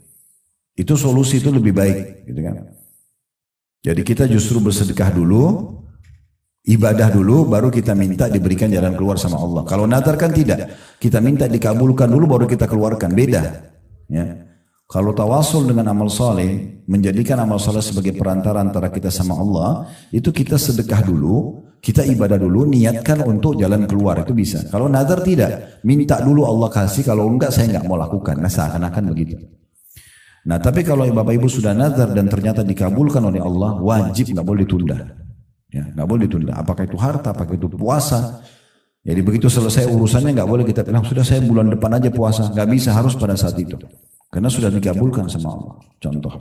Itu solusi itu lebih baik, gitu kan? Jadi kita justru bersedekah dulu, ibadah dulu, baru kita minta diberikan jalan keluar sama Allah. Kalau nazar kan tidak, kita minta dikabulkan dulu, baru kita keluarkan, beda. Ya. Kalau tawasul dengan amal saleh, menjadikan amal saleh sebagai perantara antara kita sama Allah, itu kita sedekah dulu, kita ibadah dulu, niatkan untuk jalan keluar, itu bisa. Kalau nazar tidak, minta dulu Allah kasih, kalau enggak saya enggak mau lakukan. Nah seakan-akan begitu. Nah tapi kalau Bapak Ibu sudah nazar dan ternyata dikabulkan oleh Allah, wajib nggak boleh ditunda, ya nggak boleh ditunda. Apakah itu harta, apakah itu puasa. Jadi begitu selesai urusannya nggak boleh kita bilang sudah saya bulan depan aja puasa, nggak bisa, harus pada saat itu. karena sudah dikabulkan sama Allah. Contoh.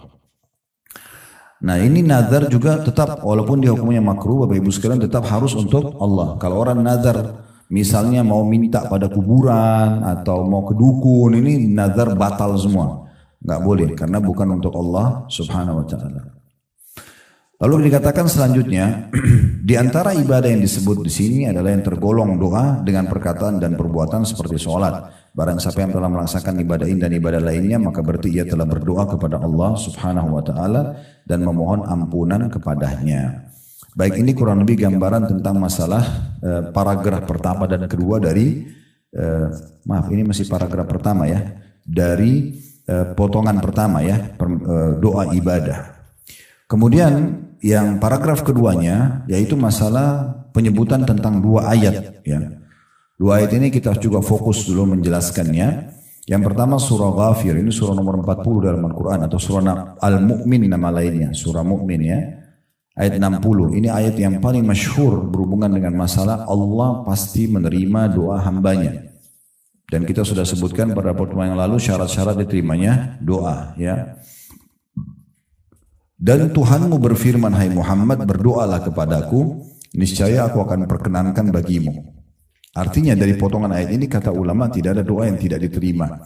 Nah ini nazar juga tetap walaupun dia hukumnya makruh, Bapak Ibu sekalian tetap harus untuk Allah. Kalau orang nazar misalnya mau minta pada kuburan atau mau ke dukun, ini nazar batal semua. Nggak boleh karena bukan untuk Allah Subhanahu wa taala. Lalu dikatakan selanjutnya, di antara ibadah yang disebut di sini adalah yang tergolong doa dengan perkataan dan perbuatan seperti sholat. Barang siapa yang telah melaksanakan ibadah ini dan ibadah lainnya, maka berarti ia telah berdoa kepada Allah Subhanahu wa taala dan memohon ampunan kepadanya. Baik, ini kurang lebih gambaran tentang masalah paragraf pertama dan kedua dari maaf ini masih paragraf pertama ya, dari potongan pertama ya, doa ibadah. Kemudian yang paragraf keduanya yaitu masalah penyebutan tentang dua ayat ya. Dua ayat ini kita juga fokus dulu menjelaskannya. Yang pertama surah Ghafir, ini surah nomor 40 dalam Al-Quran atau surah Al-Mu'min nama lainnya, surah Mu'min ya. Ayat 60, ini ayat yang paling masyhur berhubungan dengan masalah Allah pasti menerima doa hambanya. Dan kita sudah sebutkan pada pertemuan yang lalu syarat-syarat diterimanya doa ya. Dan Tuhanmu berfirman, hai Muhammad, berdoalah kepadaku, niscaya aku akan perkenankan bagimu. Artinya dari potongan ayat ini kata ulama tidak ada doa yang tidak diterima.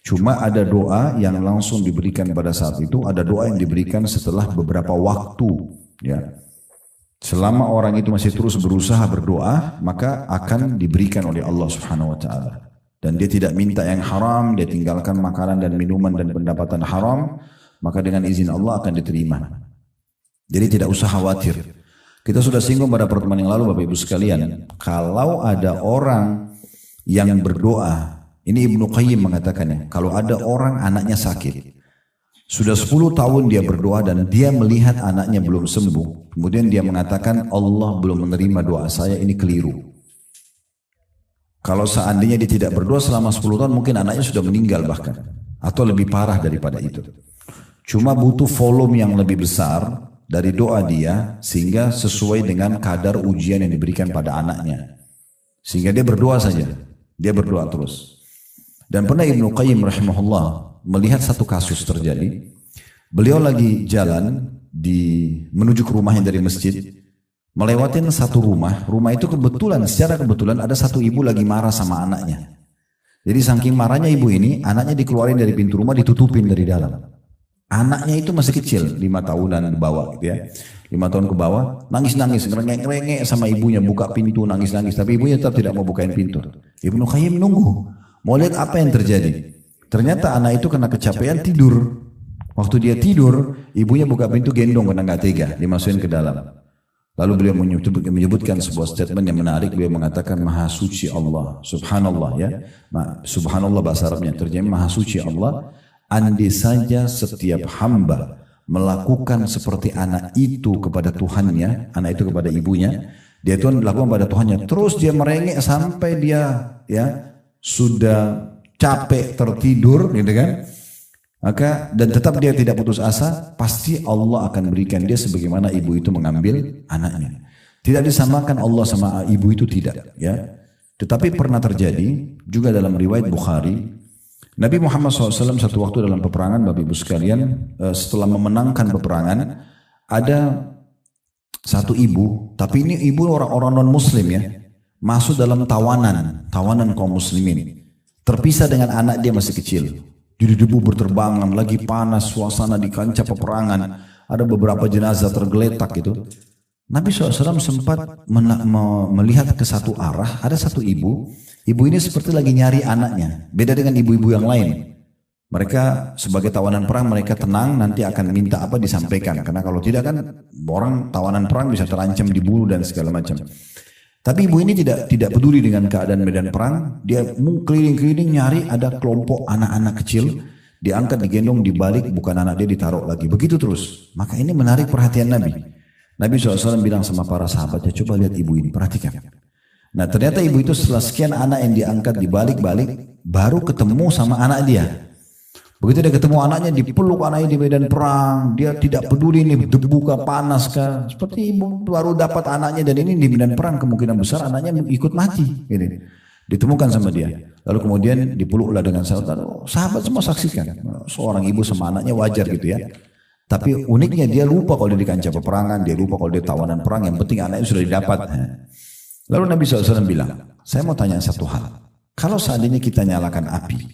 Cuma ada doa yang langsung diberikan pada saat itu, ada doa yang diberikan setelah beberapa waktu. Ya. Selama orang itu masih terus berusaha berdoa, maka akan diberikan oleh Allah Subhanahu wa taala. Dan dia tidak minta yang haram, dia tinggalkan makanan dan minuman dan pendapatan haram, maka dengan izin Allah akan diterima. Jadi tidak usah khawatir. Kita sudah singgung pada pertemuan yang lalu Bapak Ibu sekalian, kalau ada orang yang berdoa, ini Ibnu Qayyim mengatakannya, kalau ada orang anaknya sakit, sudah 10 tahun dia berdoa dan dia melihat anaknya belum sembuh, kemudian dia mengatakan Allah belum menerima doa saya, ini keliru. Kalau seandainya dia tidak berdoa selama 10 tahun mungkin anaknya sudah meninggal bahkan, atau lebih parah daripada itu. Cuma butuh volume yang lebih besar dari doa dia sehingga sesuai dengan kadar ujian yang diberikan pada anaknya. Sehingga dia berdoa saja. Dia berdoa terus. Dan pernah Ibnu Qayyim rahimahullah melihat satu kasus terjadi. Beliau lagi jalan menuju ke rumahnya dari masjid. Melewatin satu rumah. Rumah itu secara kebetulan ada satu ibu lagi marah sama anaknya. Jadi saking marahnya ibu ini, anaknya dikeluarin dari pintu rumah, ditutupin dari dalam. Anaknya itu masih kecil, 5 tahunan ke bawah gitu ya. 5 tahun ke bawah, nangis-nangis, ngerengek-ngerengek sama ibunya, buka pintu, nangis-nangis. Tapi ibunya tetap tidak mau bukain pintu. Ibnu Qayyim nunggu, mau lihat apa yang terjadi. Ternyata anak itu kena kecapean tidur. Waktu dia tidur, ibunya buka pintu gendong karena nggak tega, dimasukin ke dalam. Lalu beliau menyebutkan sebuah statement yang menarik. Beliau mengatakan Maha Suci Allah, Subhanallah ya. Subhanallah bahasa Arabnya, terjemah Maha Suci Allah. Andai saja setiap hamba melakukan seperti anak itu kepada Tuhannya, anak itu kepada ibunya, dia itu melakukan pada Tuhannya, terus dia merengek sampai dia ya sudah capek tertidur, gitu kan? Maka dan tetap dia tidak putus asa, pasti Allah akan berikan dia sebagaimana ibu itu mengambil anaknya. Tidak disamakan Allah sama ibu itu, tidak ya. Tetapi pernah terjadi juga dalam riwayat Bukhari. Nabi Muhammad SAW satu waktu dalam peperangan, Bapak Ibu sekalian, setelah memenangkan peperangan, ada satu ibu, tapi ini ibu orang-orang non-muslim ya, masuk dalam tawanan kaum muslimin, terpisah dengan anak dia masih kecil. Jadi debu berterbangan, lagi panas, suasana di kancah peperangan, ada beberapa jenazah tergeletak gitu. Nabi SAW sempat melihat ke satu arah, ada satu ibu ini seperti lagi nyari anaknya, beda dengan ibu-ibu yang lain. Mereka sebagai tawanan perang, mereka tenang, nanti akan minta apa disampaikan, karena kalau tidak kan orang tawanan perang bisa terancam dibunuh dan segala macam. Tapi ibu ini tidak peduli dengan keadaan medan perang, dia keliling-keliling nyari ada kelompok anak-anak kecil, diangkat, digendong, dibalik, bukan anak dia ditaruh lagi, begitu terus. Maka ini menarik perhatian Nabi. Nabi SAW bilang sama para sahabatnya, coba lihat ibu ini, perhatikan. Nah ternyata ibu itu setelah sekian anak yang diangkat dibalik-balik, baru ketemu sama anak dia. Begitu dia ketemu anaknya, dipeluk anaknya di medan perang, dia tidak peduli ini debu kah, panas kah. Seperti ibu baru dapat anaknya dan ini di medan perang, kemungkinan besar anaknya ikut mati. Gitu. Ditemukan sama dia. Lalu kemudian dipeluklah dengan sahabat. Sahabat semua saksikan. Seorang ibu sama anaknya wajar gitu ya. Tapi uniknya dia lupa kalau dia di kancah peperangan, dia lupa kalau dia tawanan perang, yang penting anaknya sudah didapat. Lalu Nabi SAW bilang, saya mau tanya satu hal. Kalau seandainya kita nyalakan api,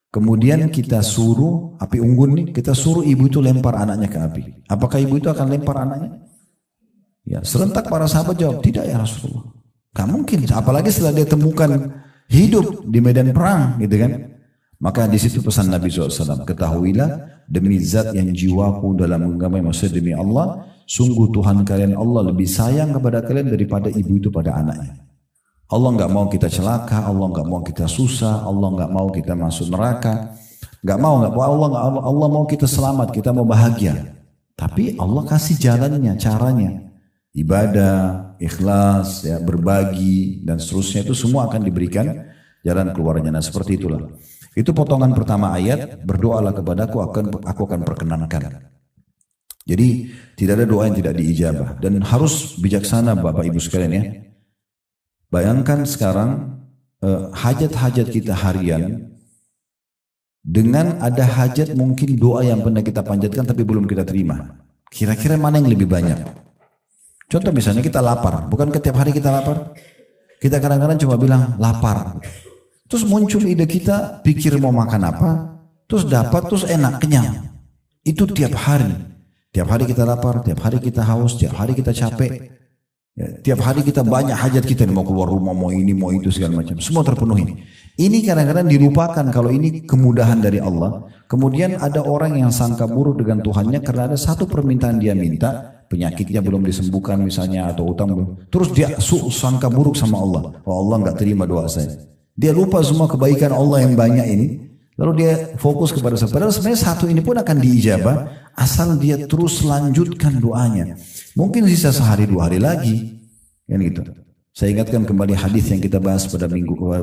kemudian kita suruh, api unggun nih, kita suruh ibu itu lempar anaknya ke api. Apakah ibu itu akan lempar anaknya? Ya, serentak para sahabat jawab, tidak ya Rasulullah. Gak mungkin, apalagi setelah dia temukan hidup di medan perang gitu kan. Maka di situ pesan Nabi SAW, ketahuilah demi zat yang jiwaku dalam genggaman, maksudnya demi Allah, sungguh Tuhan kalian Allah lebih sayang kepada kalian daripada ibu itu pada anaknya. Allah nggak mau kita celaka, Allah nggak mau kita susah, Allah nggak mau kita masuk neraka, nggak mau Allah mau kita selamat, kita mau bahagia. Tapi Allah kasih jalannya, caranya, ibadah, ikhlas, ya, berbagi dan seterusnya itu semua akan diberikan jalan keluarnya. Nah seperti itulah. Itu potongan pertama ayat, berdoalah kepadaku aku akan perkenankan. Jadi tidak ada doa yang tidak diijabah dan harus bijaksana Bapak Ibu sekalian ya. Bayangkan sekarang hajat-hajat kita harian dengan ada hajat mungkin doa yang pernah kita panjatkan tapi belum kita terima. Kira-kira mana yang lebih banyak? Contoh misalnya kita lapar, bukan setiap hari kita lapar? Kita kadang-kadang cuma bilang lapar. Terus muncul ide kita, pikir mau makan apa, terus dapat, terus enak, kenyang. Itu tiap hari. Tiap hari kita lapar, tiap hari kita haus, tiap hari kita capek. Ya, tiap hari kita banyak hajat kita, mau keluar rumah, mau ini, mau itu, segala macam. Semua terpenuhi. Ini kadang-kadang dilupakan kalau ini kemudahan dari Allah. Kemudian ada orang yang sangka buruk dengan Tuhannya karena ada satu permintaan dia minta, penyakitnya belum disembuhkan misalnya, atau utang belum. Terus dia sangka buruk sama Allah. Oh Allah nggak terima doa saya. Dia lupa semua kebaikan Allah yang banyak ini. Lalu dia fokus kepada sesuatu. Padahal sebenarnya satu ini pun akan diijabah asal dia terus lanjutkan doanya. Mungkin sisa sehari 2 hari lagi. Kan gitu. Saya ingatkan kembali hadis yang kita bahas pada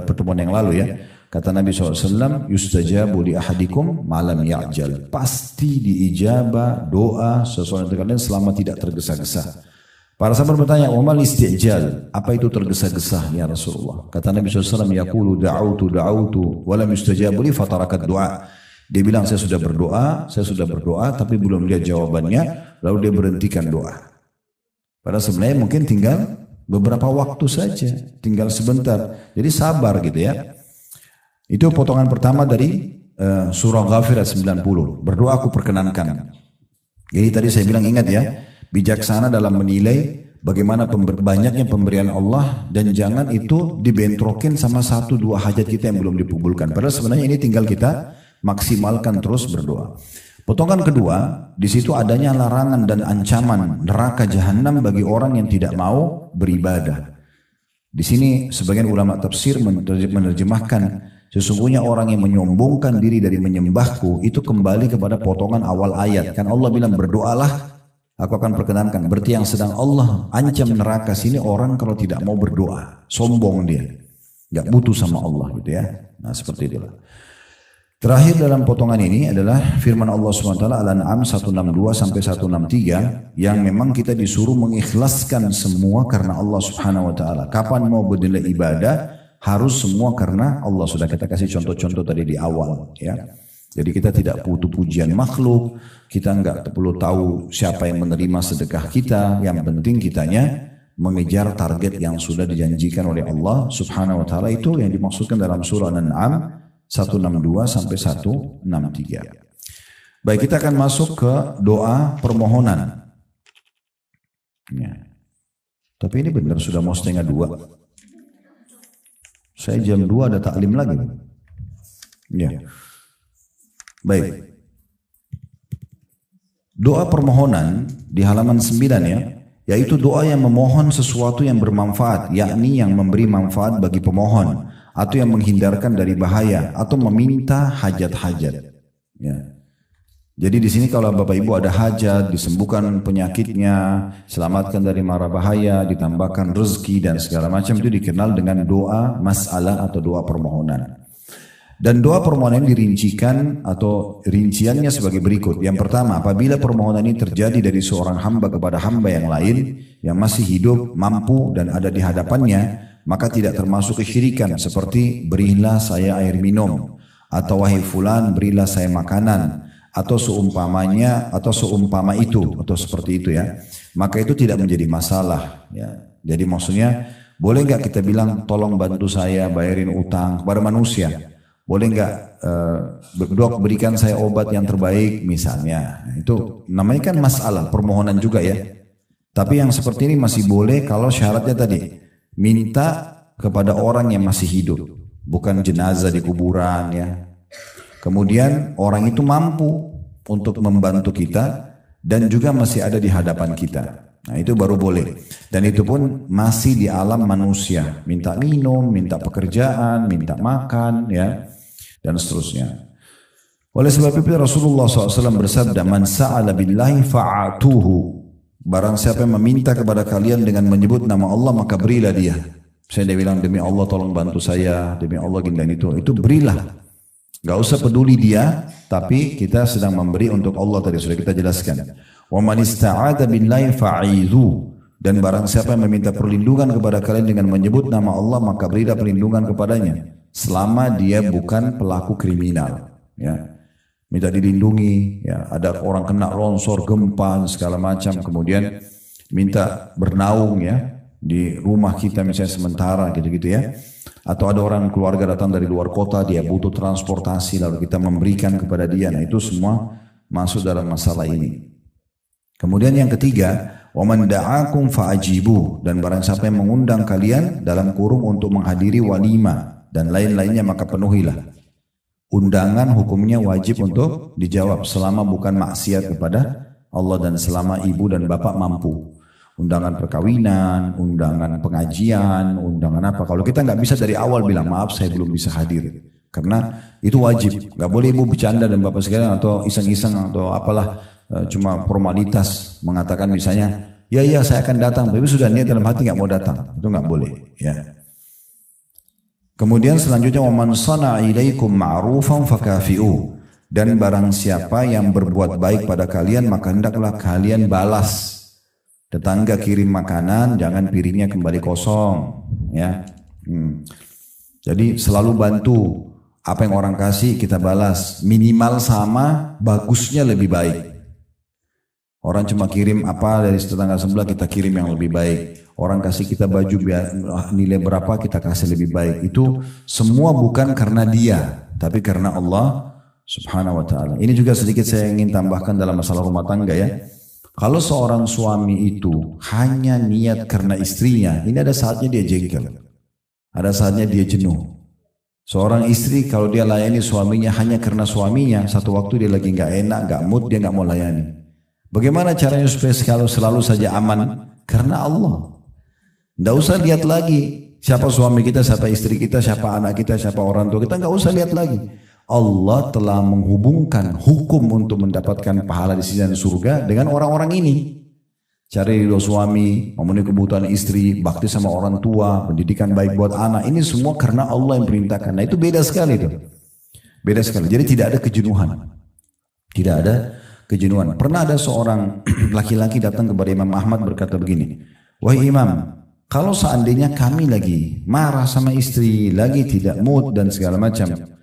pertemuan yang lalu ya. Kata Nabi SAW, yustajabu li ahadikum malam ya'jal. Pasti diijabah doa sesuatu yang kalian selama tidak tergesa-gesa. Para sahabat bertanya, "Wa mal istijal?" Apa itu tergesa-gesa ya Rasulullah? Kata Nabi SAW, yaqulu da'autu wa lam yustajabu li fatarakat du'a. Dia bilang saya sudah berdoa tapi belum lihat jawabannya, lalu dia berhentikan doa. Padahal sebenarnya mungkin tinggal beberapa waktu saja, tinggal sebentar. Jadi sabar gitu ya. Itu potongan pertama dari surah Ghafir ayat 90. Berdoa aku perkenankan. Jadi tadi saya bilang ingat ya, bijaksana dalam menilai bagaimana banyaknya pemberian Allah dan jangan itu dibentrokin sama 1-2 hajat kita yang belum dikabulkan. Padahal sebenarnya ini tinggal kita maksimalkan terus berdoa. Potongan kedua, di situ adanya larangan dan ancaman neraka jahanam bagi orang yang tidak mau beribadah. Di sini sebagian ulama tafsir menerjemahkan sesungguhnya orang yang menyombongkan diri dari menyembahku itu kembali kepada potongan awal ayat. Kan Allah bilang berdoalah aku akan perkenankan. Berarti yang sedang Allah ancam neraka sini orang kalau tidak mau berdoa. Sombong dia. Gak butuh sama Allah gitu ya. Nah seperti itulah. Terakhir dalam potongan ini adalah firman Allah SWT Al-An'am 162-163 yang memang kita disuruh mengikhlaskan semua karena Allah Subhanahu Wa Taala. Kapan mau bernilai ibadah harus semua karena Allah. Sudah kita kasih contoh-contoh tadi di awal ya. Jadi kita tidak butuh pujian makhluk, kita nggak perlu tahu siapa yang menerima sedekah kita. Yang penting kitanya mengejar target yang sudah dijanjikan oleh Allah Subhanahu Wa Taala. Itu yang dimaksudkan dalam surah Al-An'am 162-163. Baik, kita akan masuk ke doa permohonan. Ya. Tapi ini benar sudah mau 1:30. Saya jam 2 ada taklim lagi. Ya. Baik. Doa permohonan di halaman 9 ya, yaitu doa yang memohon sesuatu yang bermanfaat, yakni yang memberi manfaat bagi pemohon, atau yang menghindarkan dari bahaya, atau meminta hajat-hajat. Ya. Jadi di sini kalau Bapak Ibu ada hajat, disembuhkan penyakitnya, selamatkan dari mara bahaya, ditambahkan rezeki dan segala macam, itu dikenal dengan doa masalah atau doa permohonan. Dan doa permohonan dirincikan atau rinciannya sebagai berikut. Yang pertama, apabila permohonan ini terjadi dari seorang hamba kepada hamba yang lain, yang masih hidup, mampu dan ada di hadapannya, maka tidak termasuk kesyirikan seperti berilah saya air minum, atau wahai fulan berilah saya makanan, atau seumpamanya, atau seumpama itu, atau seperti itu ya. Maka itu tidak menjadi masalah ya. Jadi maksudnya boleh nggak kita bilang tolong bantu saya bayarin utang kepada manusia? Boleh nggak dok berikan saya obat yang terbaik misalnya? Nah, itu namanya kan masalah permohonan juga ya. Tapi yang seperti ini masih boleh kalau syaratnya tadi minta kepada orang yang masih hidup, bukan jenazah di kuburan ya. Kemudian orang itu mampu untuk membantu kita dan juga masih ada di hadapan kita. Nah itu baru boleh. Dan itu pun masih di alam manusia. Minta minum, minta pekerjaan, minta makan ya, dan seterusnya. Oleh sebab itu Rasulullah SAW bersabda, man sa'ala billahi fa'atuhu. Barang siapa yang meminta kepada kalian dengan menyebut nama Allah, maka berilah dia. Saya dia bilang, demi Allah tolong bantu saya, demi Allah gini dan itu berilah. Gak usah peduli dia, tapi kita sedang memberi untuk Allah, tadi sudah kita jelaskan. Wa man ista'adha billahi fa'idhu. Dan barang siapa yang meminta perlindungan kepada kalian dengan menyebut nama Allah, maka berilah perlindungan kepadanya, selama dia bukan pelaku kriminal. Ya. Minta dilindungi, ya, ada orang kena longsor, gempa, segala macam, kemudian minta bernaung ya di rumah kita misalnya sementara gitu-gitu ya. Atau ada orang keluarga datang dari luar kota, dia butuh transportasi, lalu kita memberikan kepada dia. Nah itu semua masuk dalam masalah ini. Kemudian yang ketiga, وَمَنْ دَعَاكُمْ فَأَجِيبُوا. Dan barang siapa yang mengundang kalian dalam kurung untuk menghadiri walimah dan lain-lainnya, maka penuhilah. Undangan hukumnya wajib untuk dijawab selama bukan maksiat kepada Allah dan selama ibu dan bapak mampu. Undangan perkawinan, undangan pengajian, undangan apa. Kalau kita nggak bisa dari awal bilang maaf saya belum bisa hadir, karena itu wajib. Nggak boleh ibu bercanda dan bapak sekalian atau iseng-iseng atau apalah cuma formalitas mengatakan misalnya ya saya akan datang, tapi sudah niat dalam hati nggak mau datang, itu nggak boleh ya. Kemudian selanjutnya waman sana'a ilaikum ma'rufan fakafi'u. Dan barang siapa yang berbuat baik pada kalian, maka hendaklah kalian balas. Tetangga kirim makanan, jangan piringnya kembali kosong ya. Jadi selalu bantu, apa yang orang kasih kita balas, minimal sama, bagusnya lebih baik. Orang cuma kirim apa dari tetangga sebelah, kita kirim yang lebih baik. Orang kasih kita baju nilai berapa, kita kasih lebih baik. Itu semua bukan karena dia, tapi karena Allah subhanahu wa ta'ala. Ini juga sedikit saya ingin tambahkan dalam masalah rumah tangga ya. Kalau seorang suami itu hanya niat karena istrinya, ini ada saatnya dia jengkel. Ada saatnya dia jenuh. Seorang istri kalau dia layani suaminya hanya karena suaminya, satu waktu dia lagi gak enak, gak mood, dia gak mau layani. Bagaimana caranya supaya kalau selalu saja aman? Karena Allah. Tidak usah lihat lagi siapa suami kita, siapa istri kita, siapa anak kita, siapa orang tua kita. Tidak usah lihat lagi. Allah telah menghubungkan hukum untuk mendapatkan pahala di sisi surga dengan orang-orang ini. Cari ridho suami, memenuhi kebutuhan istri, bakti sama orang tua, pendidikan baik buat anak. Ini semua karena Allah yang perintahkan. Nah itu beda sekali itu. Beda sekali. Jadi tidak ada kejenuhan. Tidak ada kejenuhan. Pernah ada seorang laki-laki datang kepada Imam Ahmad berkata begini, wahai Imam, kalau seandainya kami lagi marah sama istri, lagi tidak mood dan segala macam,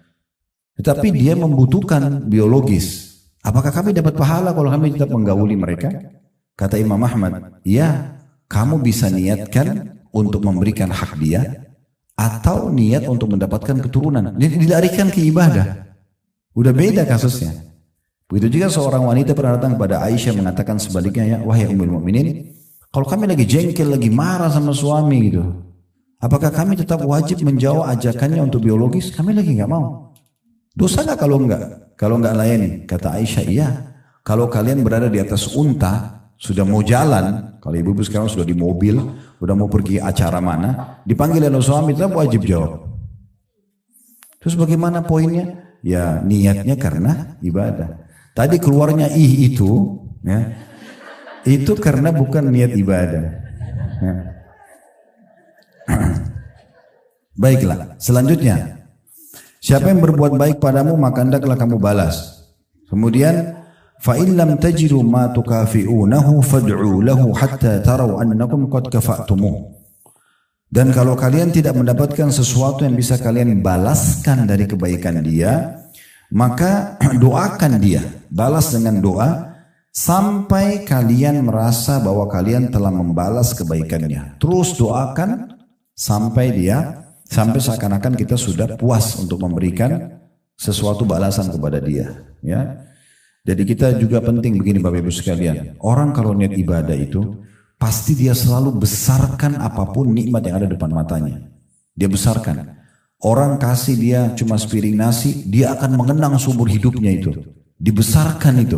tetapi dia membutuhkan biologis, apakah kami dapat pahala kalau kami tetap menggauli mereka? Kata Imam Ahmad, ya, kamu bisa niatkan untuk memberikan hak dia, atau niat untuk mendapatkan keturunan. Dia dilarikan ke ibadah. Udah beda kasusnya. Begitu juga seorang wanita pernah datang kepada Aisyah mengatakan sebaliknya, ya, wahai Ummul Mukminin, kalau kami lagi jengkel, lagi marah sama suami gitu, apakah kami tetap wajib menjawab ajakannya untuk biologis? Kami lagi nggak mau. Dosa nggak kalau nggak? Kalau nggak layani? Kata Aisyah, iya. Kalau kalian berada di atas unta, sudah mau jalan, kalau ibu-ibu sekarang sudah di mobil, udah mau pergi acara mana, dipanggil oleh suami, tetap wajib jawab. Terus bagaimana poinnya? Ya niatnya karena ibadah. Tadi keluarnya itu, ya. Itu karena bukan niat ibadah. Ya. Baiklah, selanjutnya. Siapa yang berbuat baik padamu maka hendaklah kamu balas. Kemudian فَإِنْ لَمْ تَجِدُوا مَا تُكَافِئُونَهُ فَادْعُوا لَهُ حَتَّى تَرَوْا أَنَّكُمْ قَدْ كَفَأْتُمُوهُ. Dan kalau kalian tidak mendapatkan sesuatu yang bisa kalian balaskan dari kebaikan dia, maka doakan dia, balas dengan doa sampai kalian merasa bahwa kalian telah membalas kebaikannya. Terus doakan sampai seakan-akan kita sudah puas untuk memberikan sesuatu balasan kepada dia, ya. Jadi kita juga penting begini Bapak Ibu sekalian, orang kalau niat ibadah itu pasti dia selalu besarkan apapun nikmat yang ada depan matanya. Dia besarkan. Orang kasih dia cuma sepiring nasi, dia akan mengenang seumur hidupnya itu. Dibesarkan itu,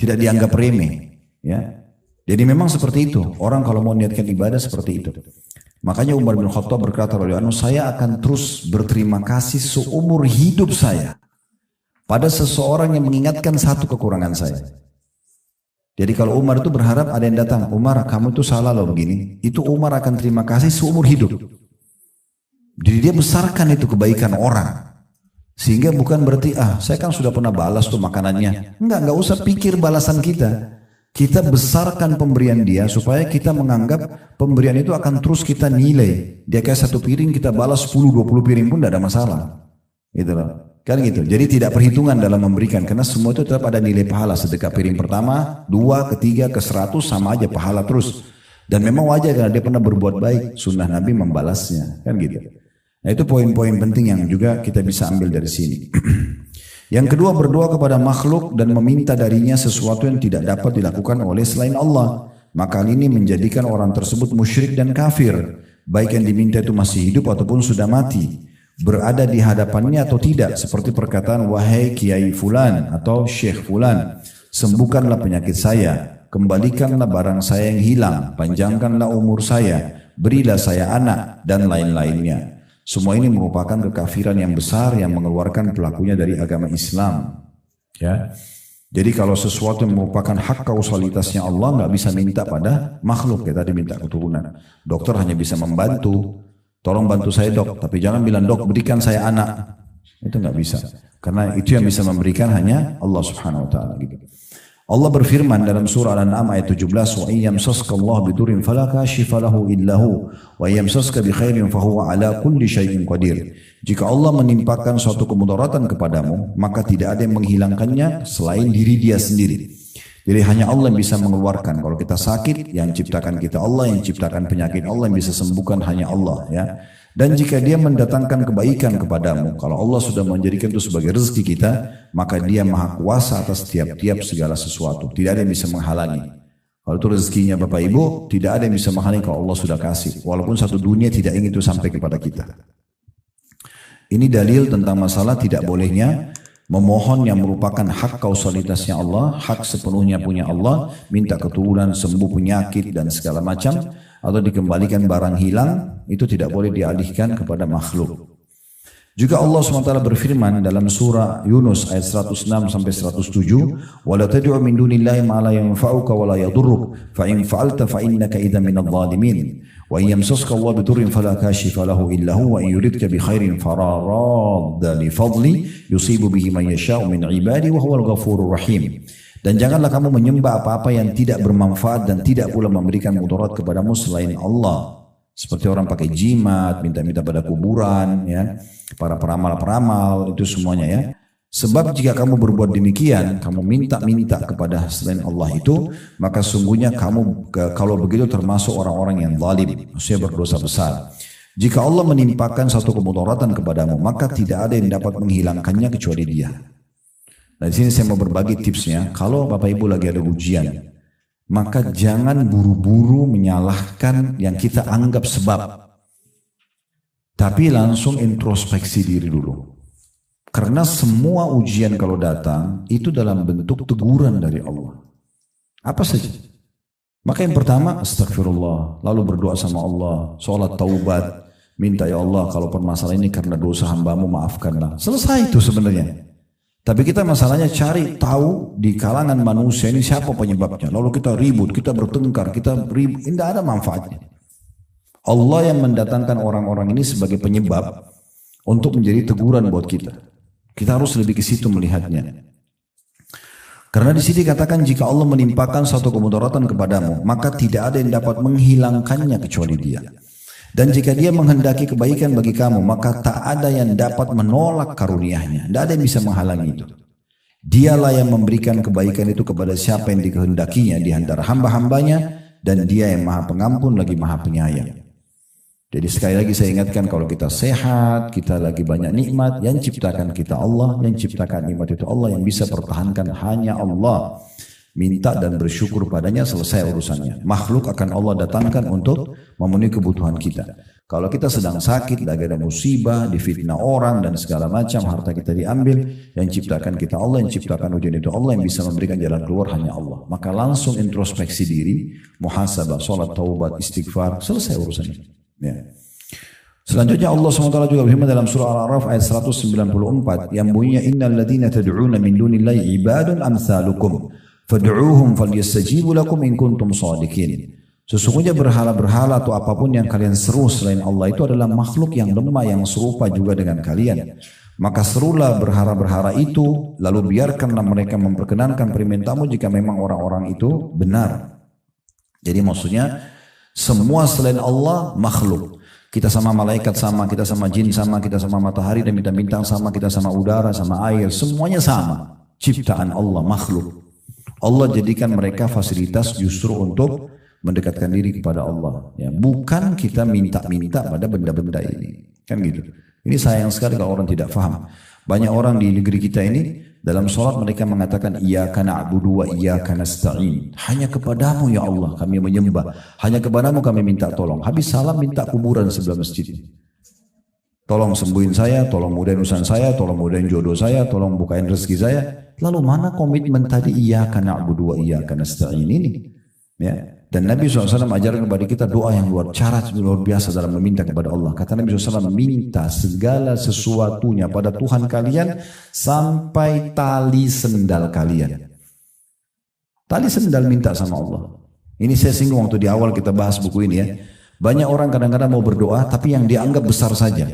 tidak dianggap remeh, ya. Jadi memang seperti itu. Orang kalau mau niatkan ibadah seperti itu. Makanya Umar bin Khattab berkata, saya akan terus berterima kasih seumur hidup saya pada seseorang yang mengingatkan satu kekurangan saya. Jadi kalau Umar itu berharap ada yang datang, Umar kamu itu salah loh begini, itu Umar akan terima kasih seumur hidup. Jadi dia besarkan itu kebaikan orang. Sehingga bukan berarti, saya kan sudah pernah balas tuh makanannya. Enggak usah pikir balasan kita. Kita besarkan pemberian dia supaya kita menganggap pemberian itu akan terus kita nilai. Dia kayak satu piring kita balas 10-20 piring pun tidak ada masalah. Gitu loh. Kan gitu. Jadi tidak perhitungan dalam memberikan. Karena semua itu tetap ada nilai pahala. Sedekah piring pertama, 2, ketiga, ke 100 sama aja pahala terus. Dan memang wajar karena dia pernah berbuat baik. Sunnah Nabi membalasnya. Kan gitu. Nah itu poin-poin penting yang juga kita bisa ambil dari sini. Yang kedua, berdoa kepada makhluk dan meminta darinya sesuatu yang tidak dapat dilakukan oleh selain Allah. Maka ini menjadikan orang tersebut musyrik dan kafir. Baik yang diminta itu masih hidup ataupun sudah mati. Berada di hadapannya atau tidak, seperti perkataan wahai kiai fulan atau syekh fulan, sembuhkanlah penyakit saya, kembalikanlah barang saya yang hilang, panjangkanlah umur saya, berilah saya anak, dan lain-lainnya. Semua ini merupakan kekafiran yang besar yang mengeluarkan pelakunya dari agama Islam, ya. Jadi kalau sesuatu yang merupakan hak kausalitasnya Allah nggak bisa minta pada makhluk, ya tadi minta keturunan. Dokter hanya bisa membantu. Tolong bantu saya dok, tapi jangan bilang dok berikan saya anak. Itu nggak bisa. Karena itu yang bisa memberikan hanya Allah Subhanahu wa taala gitu. Allah berfirman dalam surah Al-An'am ayat 17, "Wa iyyamsaska Allah bidurrin fala kashifa lahu illa hu, wa iyyamsaska bi khairin fa huwa ala kulli syai'in qadir." Jika Allah menimpakan suatu kemudaratan kepadamu, maka tidak ada yang menghilangkannya selain diri dia sendiri. Jadi hanya Allah yang bisa mengeluarkan. Kalau kita sakit, yang ciptakan kita Allah, yang ciptakan penyakit Allah, yang bisa sembuhkan hanya Allah, ya. Dan jika dia mendatangkan kebaikan kepadamu, kalau Allah sudah menjadikan itu sebagai rezeki kita, maka dia maha kuasa atas tiap-tiap segala sesuatu. Tidak ada yang bisa menghalangi. Kalau itu rezekinya Bapak Ibu, tidak ada yang bisa menghalangi kalau Allah sudah kasih. Walaupun satu dunia tidak ingin itu sampai kepada kita. Ini dalil tentang masalah tidak bolehnya memohon yang merupakan hak kausalitasnya Allah, hak sepenuhnya punya Allah, minta keturunan, sembuh penyakit dan segala macam, atau dikembalikan barang hilang, itu tidak boleh dialihkan kepada makhluk. Juga Allah SWT berfirman dalam surah Yunus ayat 106 sampai 107, "Wala tad'u min dunillahi ma la yanfa'uka wa la yadurruk, fa in fa'alta fa innaka idzan minadh dhalimin. Wa in yamsaska Allah bidurrin fala kashifa lahu illa hu, wa in yuridka bi khairin fala radda li fadli yusibu bihi man yasha'u min ibadi wa huwal ghafurur rahim." Dan janganlah kamu menyembah apa-apa yang tidak bermanfaat dan tidak pula memberikan mudarat kepadamu selain Allah. Seperti orang pakai jimat, minta-minta pada kuburan, ya, para peramal-peramal, itu semuanya, ya. Sebab jika kamu berbuat demikian, kamu minta-minta kepada selain Allah itu, maka sungguhnya kamu kalau begitu termasuk orang-orang yang zalim, maksudnya berdosa besar. Jika Allah menimpakan satu kemudaratan kepadamu, maka tidak ada yang dapat menghilangkannya kecuali Dia. Nah, di sini saya mau berbagi tipsnya. Kalau Bapak Ibu lagi ada ujian, maka jangan buru-buru menyalahkan yang kita anggap sebab, tapi langsung introspeksi diri dulu. Karena semua ujian kalau datang itu dalam bentuk teguran dari Allah. Apa saja. Maka yang pertama astagfirullah, lalu berdoa sama Allah, sholat taubat, minta ya Allah kalau permasalahan ini karena dosa hambamu maafkanlah. Selesai itu sebenarnya. Tapi kita masalahnya cari tahu di kalangan manusia ini siapa penyebabnya. Lalu kita ribut, kita bertengkar, kita ribut, tidak ada manfaatnya. Allah yang mendatangkan orang-orang ini sebagai penyebab untuk menjadi teguran buat kita. Kita harus lebih ke situ melihatnya. Karena di sini katakan jika Allah menimpakan suatu kemudaratan kepadamu, maka tidak ada yang dapat menghilangkannya kecuali Dia. Dan jika Dia menghendaki kebaikan bagi kamu, maka tak ada yang dapat menolak karunia-Nya. Tidak ada yang bisa menghalangi itu. Dialah yang memberikan kebaikan itu kepada siapa yang dikehendakinya di antara hamba-hambanya, dan Dia yang Maha Pengampun lagi Maha Penyayang. Jadi sekali lagi saya ingatkan, kalau kita sehat, kita lagi banyak nikmat, yang ciptakan kita Allah, yang ciptakan nikmat itu Allah, yang bisa pertahankan hanya Allah. Minta dan bersyukur padanya, selesai urusannya. Makhluk akan Allah datangkan untuk memenuhi kebutuhan kita. Kalau kita sedang sakit, lagi ada musibah, difitnah orang dan segala macam, harta kita diambil, yang ciptakan kita Allah, yang ciptakan ujian itu Allah, yang bisa memberikan jalan keluar hanya Allah. Maka langsung introspeksi diri, muhasabah, sholat, taubat, istighfar, selesai urusannya. Ya. Selanjutnya Allah SWT juga berfirman dalam surah Al-A'raf ayat 194 yang bunyinya innal ladzina tad'una min dunillahi ibadun amsalukum fad'uuhum falyastajibu lakum in kuntum shadiqin. Sesungguhnya berhala-berhala atau apapun yang kalian seru selain Allah itu adalah makhluk yang lemah yang serupa juga dengan kalian. Maka serulah berhala-berhala itu, lalu biarkanlah mereka memperkenankan permintaanmu jika memang orang-orang itu benar. Jadi maksudnya semua selain Allah makhluk. Kita sama malaikat sama, kita sama jin sama, kita sama matahari dan bintang-bintang sama, kita sama udara, sama air, semuanya sama. Ciptaan Allah, makhluk. Allah jadikan mereka fasilitas justru untuk mendekatkan diri kepada Allah. Ya, bukan kita minta-minta pada benda-benda ini. Kan gitu. Ini sayang sekali kalau orang tidak faham. Banyak orang di negeri kita ini dalam sholat mereka mengatakan iyyaka na'budu wa iyyaka nasta'in. Hanya kepadamu ya Allah kami menyembah. Hanya kepadamu kami minta tolong. Habis salam minta kuburan sebelah masjid. Tolong sembuhin saya, tolong mudahin urusan saya, tolong mudahin jodoh saya, tolong bukain rezeki saya. Lalu mana komitmen tadi iyyaka na'budu wa iyyaka nasta'in ini? Ya. Dan Nabi SAW ajarkan kepada kita doa yang luar biasa dalam meminta kepada Allah. Kata Nabi SAW, minta segala sesuatunya pada Tuhan kalian sampai tali sendal kalian. Tali sendal minta sama Allah. Ini saya singgung waktu di awal kita bahas buku ini ya. Banyak orang kadang-kadang mau berdoa tapi yang dianggap besar saja.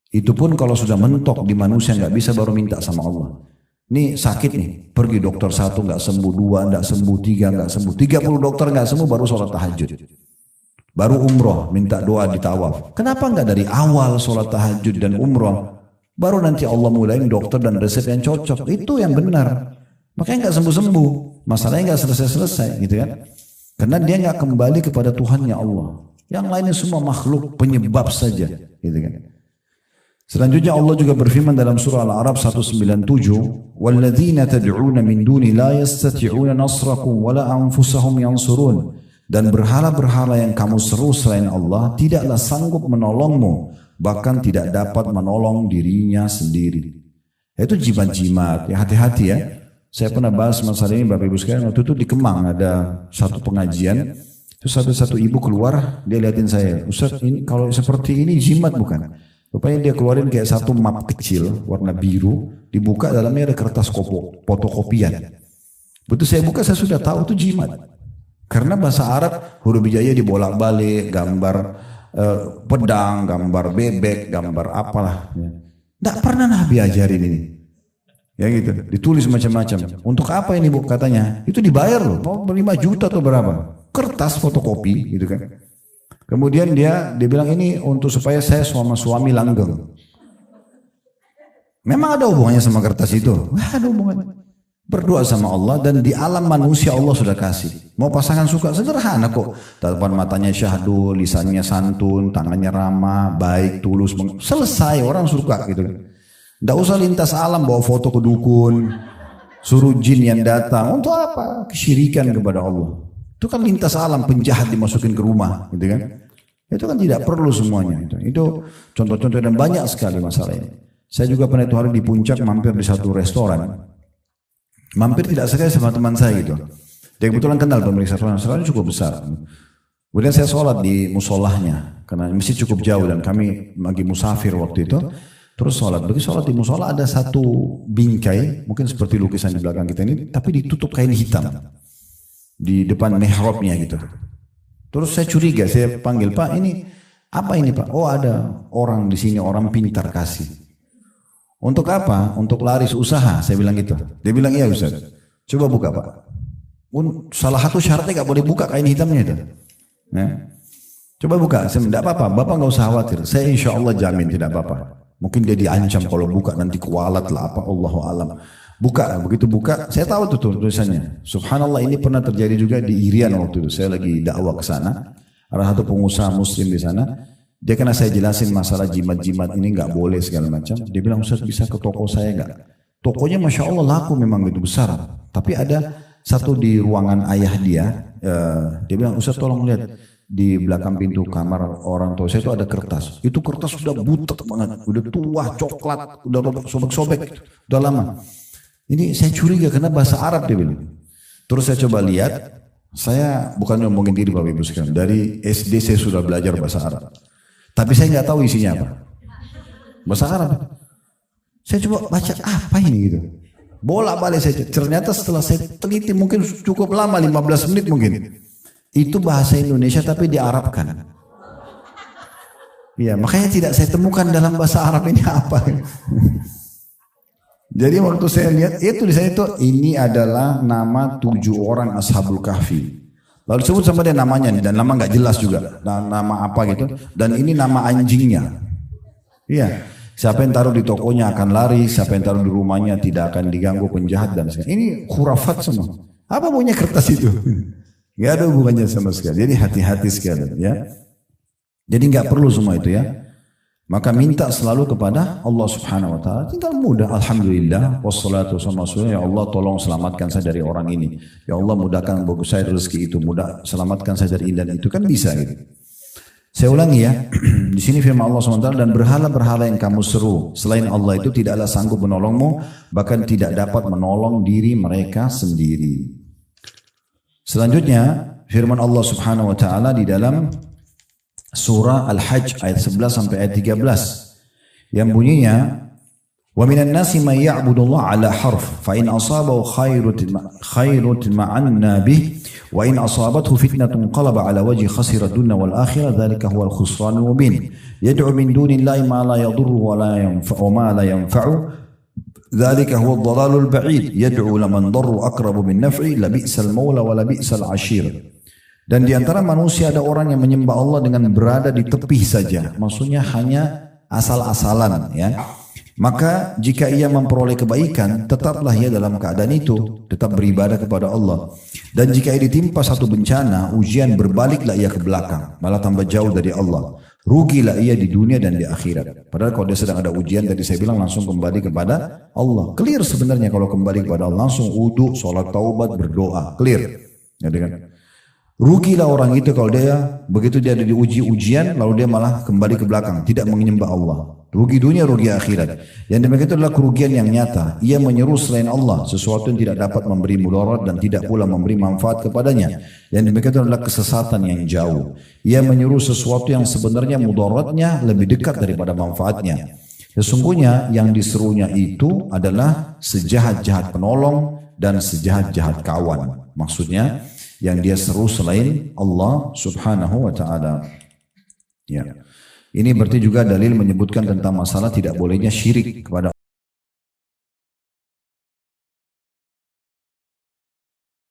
Itu pun kalau sudah mentok di manusia nggak bisa baru minta sama Allah. Ini sakit nih, pergi dokter 1 nggak sembuh, 2 nggak sembuh, 3 nggak sembuh, 30 dokter nggak sembuh baru sholat tahajud. Baru umroh, minta doa di tawaf. Kenapa nggak dari awal sholat tahajud dan umroh? Baru nanti Allah mulain dokter dan resep yang cocok. Itu yang benar. Makanya nggak sembuh-sembuh. Masalahnya nggak selesai-selesai gitu kan. Karena dia nggak kembali kepada Tuhannya Allah. Yang lainnya semua makhluk penyebab saja gitu kan. Selanjutnya Allah juga berfirman dalam surah Al-A'raf 197, "Walladzina tad'una min duni la yastati'una nasrakum wala anfusahum yansurun." Dan berhala-berhala yang kamu seru selain Allah tidaklah sanggup menolongmu, bahkan tidak dapat menolong dirinya sendiri. Itu jimat-jimat, ya hati-hati ya. Saya pernah bahas masalah ini Bapak Ibu sekalian, waktu itu di Kemang ada satu pengajian, terus satu ibu keluar, dia liatin saya, "Ustaz, ini kalau seperti ini jimat bukan?" Rupanya dia keluarin kayak satu map kecil warna biru, dibuka dalamnya ada kertas fotokopian. Betul saya buka saya sudah tahu itu jimat. Karena bahasa Arab huruf hijaiyah dibolak-balik, gambar pedang, gambar bebek, gambar apalah. Tidak pernah Nabi ajarin ini. Ya gitu, ditulis macam-macam. Untuk apa ini Bu katanya? Itu dibayar loh, mau 5 juta atau berapa? Kertas fotokopi gitu kan. Kemudian dia bilang ini untuk supaya saya sama suami langgeng. Memang ada hubungannya sama kertas itu? Wah, ada hubungannya. Berdoa sama Allah dan di alam manusia Allah sudah kasih. Mau pasangan suka sederhana kok. Tatapan matanya syahdu, lisannya santun, tangannya ramah, baik, tulus. Selesai orang suka gitu. Tidak usah lintas alam bawa foto ke dukun, suruh jin yang datang. Untuk apa? Kesyirikan kepada Allah. Itu kan lintas alam, penjahat dimasukin ke rumah, gitu kan? Itu kan tidak perlu semuanya. Itu contoh-contoh dan banyak sekali masalah ini. Saya juga pernah itu hari di puncak mampir di satu restoran. Mampir tidak sekali sama teman saya gitu. Dia kebetulan kenal pemilik restoran cukup besar. Kemudian saya sholat di musolahnya karena masjid cukup jauh dan kami lagi musafir waktu itu. Terus sholat. Bagi sholat di musola ada satu bingkai, mungkin seperti lukisan di belakang kita ini, tapi ditutup kain hitam. Di depan mihrabnya gitu. Terus saya curiga, saya panggil, "Pak, ini apa ini Pak?" "Oh, ada orang di sini, orang pintar kasih." "Untuk apa?" "Untuk laris usaha," saya bilang gitu. Dia bilang, "Iya Ustaz." Coba buka Pak. Salah satu syaratnya nggak boleh buka kain hitamnya itu. Ya. Coba buka, tidak apa-apa, Bapak nggak usah khawatir. Saya insya Allah jamin tidak apa-apa. Mungkin dia diancam kalau buka nanti kualat lah apa, Allahu alam. Buka, begitu buka, saya tahu tuh tulisannya. Subhanallah, ini pernah terjadi juga di Irian waktu itu. Saya lagi dakwah ke sana. Ada satu pengusaha Muslim di sana. Dia kena saya jelasin masalah jimat-jimat ini nggak boleh segala macam. Dia bilang, Ustaz bisa ke toko saya nggak? Tokonya Masya Allah laku memang gitu besar. Tapi ada satu di ruangan ayah dia. Dia bilang, Ustaz tolong lihat. Di belakang pintu kamar orang tua saya itu ada kertas. Itu kertas sudah butek banget. Udah tua, coklat, udah sobek-sobek. Udah lama. Ini saya curiga karena bahasa Arab dia bilang. Terus saya coba lihat. Saya bukan ngomongin diri Bapak Ibu sekalian. Dari SD saya sudah belajar bahasa Arab. Tapi saya nggak tahu isinya apa. Bahasa Arab. Saya coba baca apa ini gitu. Bolak-balik saya. Ternyata setelah saya teliti mungkin cukup lama 15 menit mungkin. Itu bahasa Indonesia tapi diarabkan. Ya, makanya tidak saya temukan dalam bahasa Arab ini apa. Jadi waktu saya lihat itu di sana itu ini adalah nama 7 orang Ashabul Kahfi. Lalu disebut sama dia namanya dan nama nggak jelas juga. Nama apa gitu. Dan ini nama anjingnya. Iya. Siapa yang taruh di tokonya akan lari, siapa yang taruh di rumahnya tidak akan diganggu penjahat dan sebagainya. Ini khurafat semua. Apa punya kertas itu? Gak ada hubungannya sama sekali. Jadi hati-hati sekali ya. Jadi nggak perlu semua itu ya. Maka minta selalu kepada Allah Subhanahu wa taala. Tinggal mudah, alhamdulillah, wassalatu wassalamu, ya Allah tolong selamatkan saya dari orang ini. Ya Allah mudahkan bagi saya rezeki itu, selamatkan saya dari ini dan itu kan bisa gitu. Saya ulangi ya. Di sini firman Allah SWT, dan berhala-berhala yang kamu seru selain Allah itu tidaklah sanggup menolongmu, bahkan tidak dapat menolong diri mereka sendiri. Selanjutnya firman Allah Subhanahu wa taala di dalam surah Al-Hajj ayat 11 sampai ayat 13 yang bunyinya wa minan nasi may ya'budullaha ala harf fa in asabahu khairun ma'anna bih wa in asabathu fitnatun qalaba ala wajhi khasira dunya wal akhirah dzalika huwal khusranul mubin yad'u min dunillahi ma la yadurru wa la yanfa'u ma la yanfa'u ذلك هو الضلال البعيد يدعو لمن ضر أقرب من نفعه لبئس المولى ولبئس العشير. Dan di antara manusia ada orang yang menyembah Allah dengan berada di tepi saja, maksudnya hanya asal-asalan ya. Maka jika ia memperoleh kebaikan, tetaplah ia dalam keadaan itu, tetap beribadah kepada Allah. Dan jika ia ditimpa satu bencana, ujian, berbaliklah ia ke belakang, malah tambah jauh dari Allah. Rugilah ia di dunia dan di akhirat. Padahal kalau dia sedang ada ujian, tadi saya bilang langsung kembali kepada Allah. Clear sebenarnya kalau kembali kepada Allah, langsung wudu, sholat taubat, berdoa, clear. Ya, kan? Rugilah orang itu kalau dia begitu dia ada di ujian, lalu dia malah kembali ke belakang, tidak menyembah Allah. Rugi dunia, rugi akhirat. Yang demikian itu adalah kerugian yang nyata. Ia menyeru selain Allah sesuatu yang tidak dapat memberi mudarat dan tidak pula memberi manfaat kepadanya. Yang demikian itu adalah kesesatan yang jauh. Ia menyeru sesuatu yang sebenarnya mudaratnya lebih dekat daripada manfaatnya. Sesungguhnya yang diserunya itu adalah sejahat-jahat penolong dan sejahat-jahat kawan. Maksudnya yang dia seru selain Allah Subhanahu wa taala. Ya. Ini berarti juga dalil menyebutkan tentang masalah tidak bolehnya syirik kepada